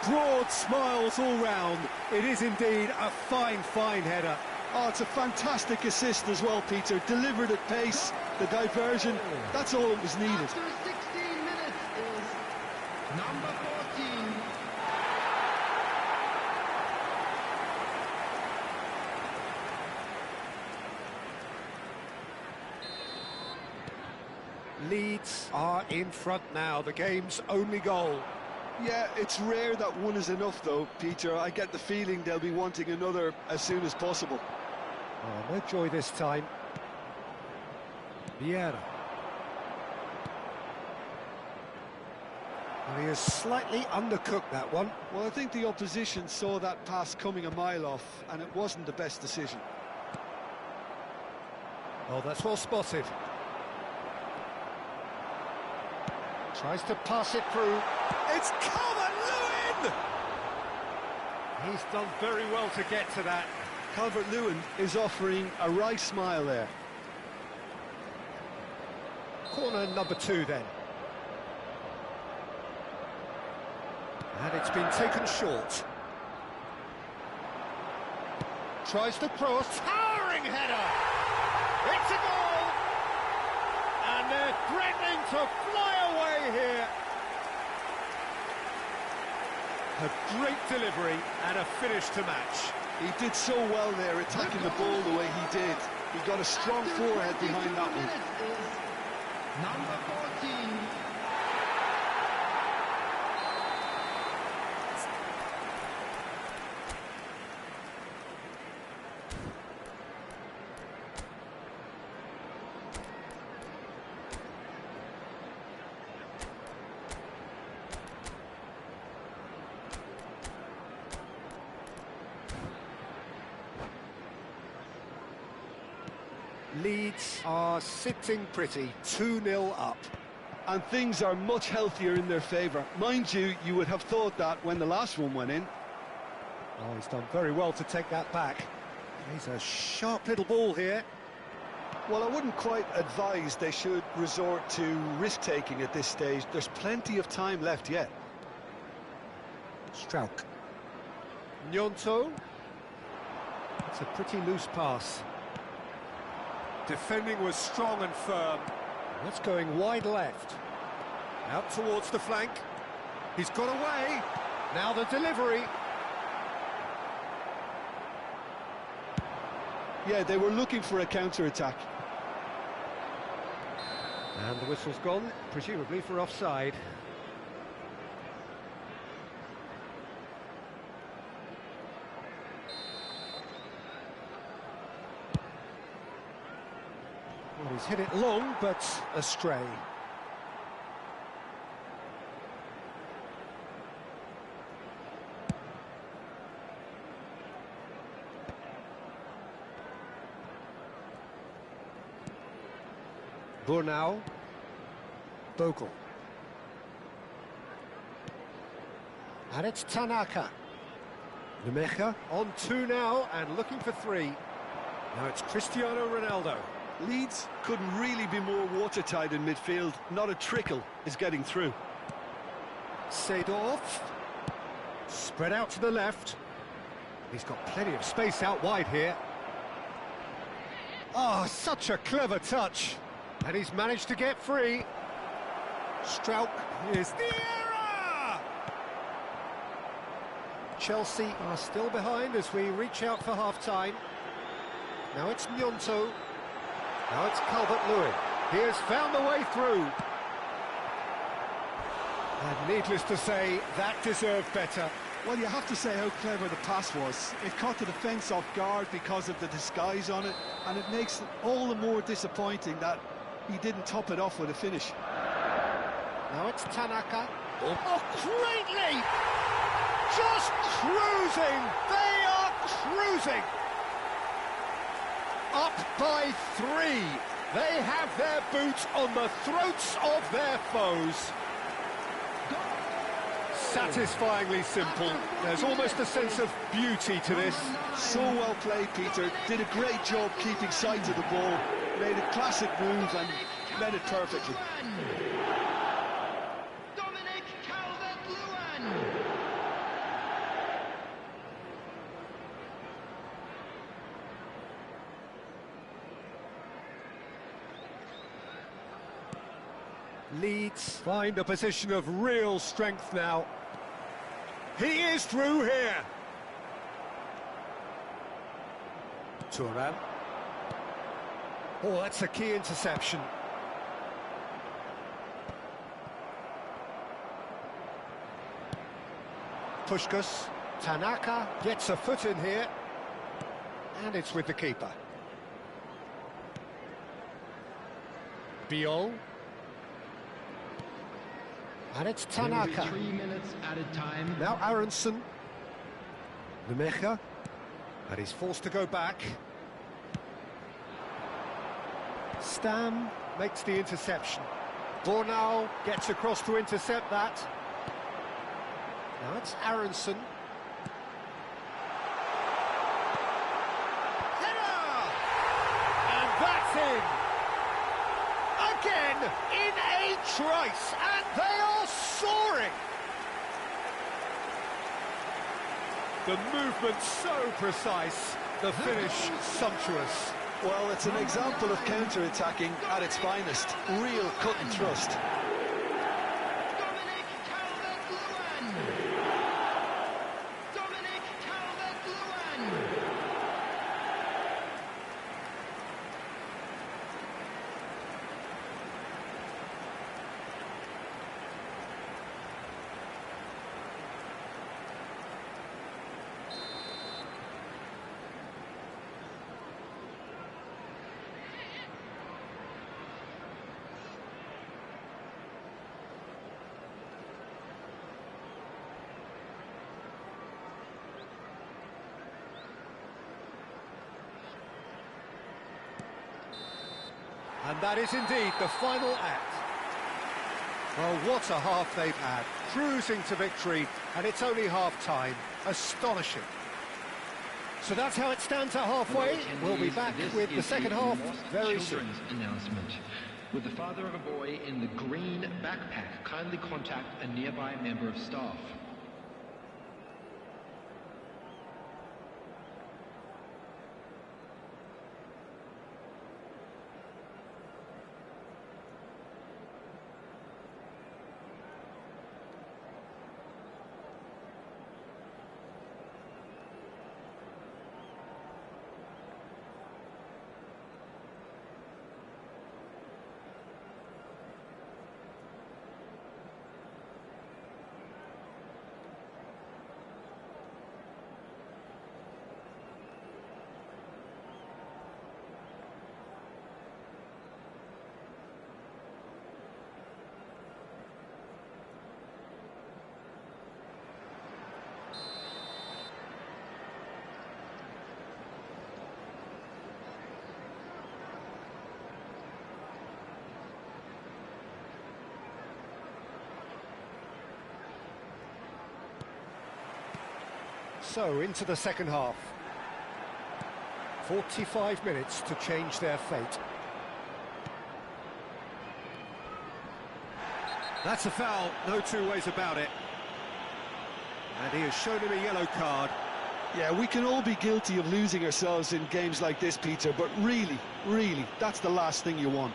Broad smiles all round. It is indeed a fine, fine header. Oh, it's a fantastic assist as well, Peter. Delivered at pace, the diversion, that's all that was needed. After 16 minutes is number 14. Leeds are in front now, the game's only goal. Yeah, it's rare that one is enough though, Peter. I get the feeling they'll be wanting another as soon as possible. Oh, no joy this time. Vieira. Well, he has slightly undercooked that one. Well, I think the opposition saw that pass coming a mile off, and it wasn't the best decision. Oh, that's well spotted. Tries to pass it through. It's Calvert-Lewin! He's done very well to get to that. Calvert-Lewin is offering a right smile there. Corner number 2 then. And it's been taken short. Tries to cross. Towering header! It's a goal! And they're threatening to fly away here. A great delivery and a finish to match. He did so well there, attacking the ball the way he did. He got a strong forehead behind that one. Number 14. Leeds are sitting pretty, 2-0 up. And things are much healthier in their favour. Mind you, you would have thought that when the last one went in. Oh, he's done very well to take that back. He's a sharp little ball here. Well, I wouldn't quite advise they should resort to risk-taking at this stage. There's plenty of time left yet. Strauch. Gnonto. It's a pretty loose pass. Defending was strong and firm. That's going wide left. Out towards the flank. He's got away. Now the delivery. Yeah, they were looking for a counter-attack. And the whistle's gone, presumably for offside. Well, he's hit it long, but astray. Burnau. Bogle. And it's Tanaka. Nemecha on 2 now and looking for 3. Now it's Cristiano Ronaldo. Leeds couldn't really be more watertight in midfield. Not a trickle is getting through. Seedorf. Spread out to the left. He's got plenty of space out wide here. Oh, such a clever touch. And he's managed to get free. Strauch is the error! Chelsea are still behind as we reach out for half-time. Now it's Gnonto. Now it's Calvert-Lewin. He has found the way through. And needless to say, that deserved better. Well, you have to say how clever the pass was. It caught the defence off guard because of the disguise on it, and it makes it all the more disappointing that he didn't top it off with a finish. Now it's Tanaka. Oh, great leap! Just cruising! They are cruising! Up by 3. They have their boots on the throats of their foes. Satisfyingly simple. There's almost a sense of beauty to this. So well played, Peter. Did a great job keeping sight of the ball. Made a classic move and led it perfectly. Leeds find a position of real strength now. He is through here. Thuram. Oh, that's a key interception. Puskás. Tanaka gets a foot in here. And it's with the keeper. Biol. And it's Tanaka. 3 minutes at a time. Now Aronson. Nemecha. And he's forced to go back. Stam makes the interception. Burnau gets across to intercept that. Now it's Aronson. Header! And that's in! Again, in a trice, and they are soaring! The movement so precise, the finish sumptuous. Well, it's an example of counter-attacking at its finest. Real cut and thrust. And that is indeed the final act. Well, what a half they've had. Cruising to victory, and it's only half-time. Astonishing. So that's how it stands at halfway. We'll be back with the second half very soon. Announcement. With the father of a boy in the green backpack, kindly contact a nearby member of staff. So, into the second half. 45 minutes to change their fate. That's a foul, no two ways about it. And he has shown him a yellow card. Yeah, we can all be guilty of losing ourselves in games like this, Peter, but really, that's the last thing you want.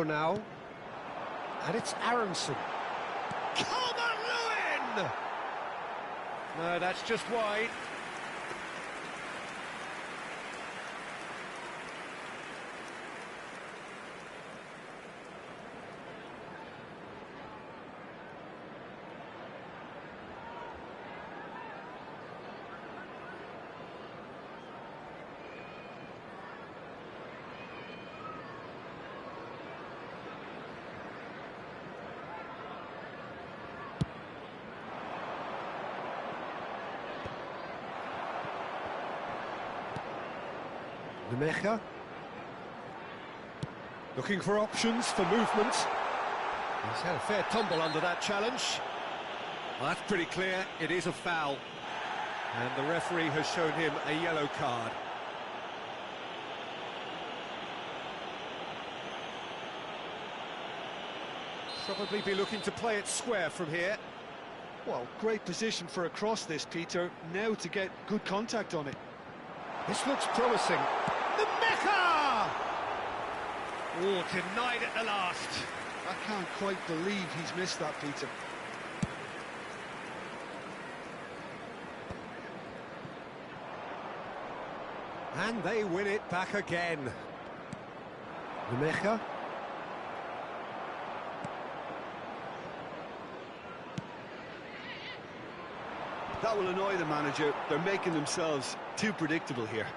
Now, and it's Aronson. Calvert Lewin! No, that's just wide. Nemecha, looking for options for movement. He's had a fair tumble under that challenge. Well, that's pretty clear, it is a foul. And the referee has shown him a yellow card. Probably be looking to play it square from here. Well, great position for a cross this, Peter. Now to get good contact on it. This looks promising. The Mecca! Oh, denied at the last. I can't quite believe he's missed that, Peter. And they win it back again. The Mecca. That will annoy the manager. They're making themselves too predictable here.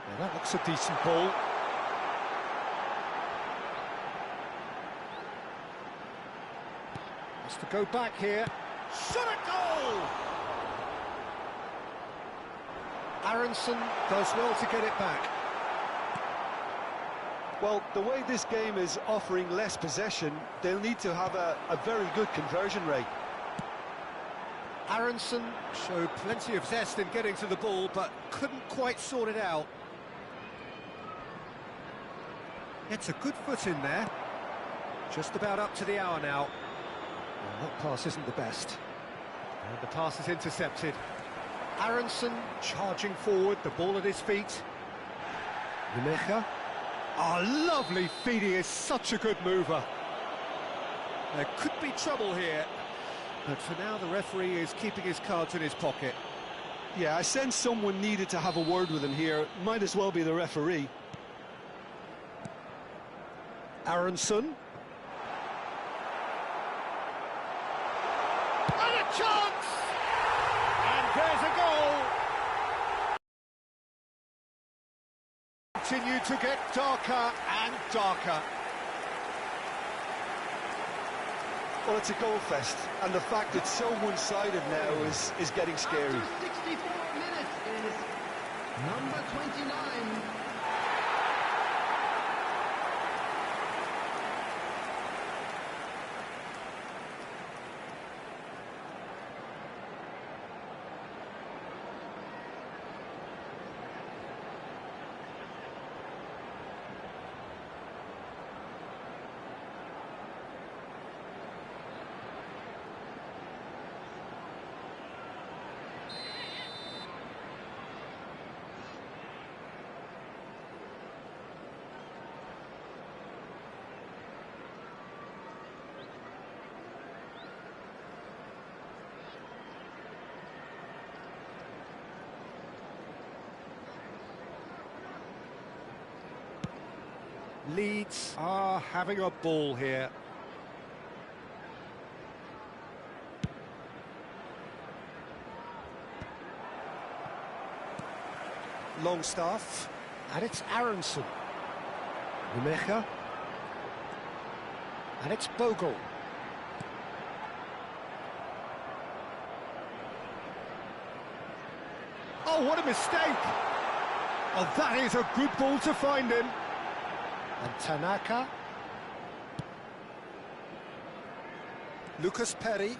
Yeah, that looks a decent ball. Has to go back here. Shot a goal! Aronson does well to get it back. Well, the way this game is offering less possession, they'll need to have a very good conversion rate. Aronson showed plenty of zest in getting to the ball, but couldn't quite sort it out. It's a good foot in there. Just about up to the hour now. Well, that pass isn't the best. And the pass is intercepted. Aronson charging forward, the ball at his feet. Nemecha. Oh, lovely feed, he is such a good mover. There could be trouble here. But for now, the referee is keeping his cards in his pocket. Yeah, I sense someone needed to have a word with him here. Might as well be the referee. Aronson. And a chance! And there's a goal! Continue to get darker and darker. Well, it's a goal fest, and the fact it's so one-sided now is getting scary. After 64 minutes is number 29. Leeds are having a ball here. Longstaff, and it's Aronson. Numecha, and it's Bogle. Oh, what a mistake! Oh, that is a good ball to find him. And Tanaka. Lucas Perry.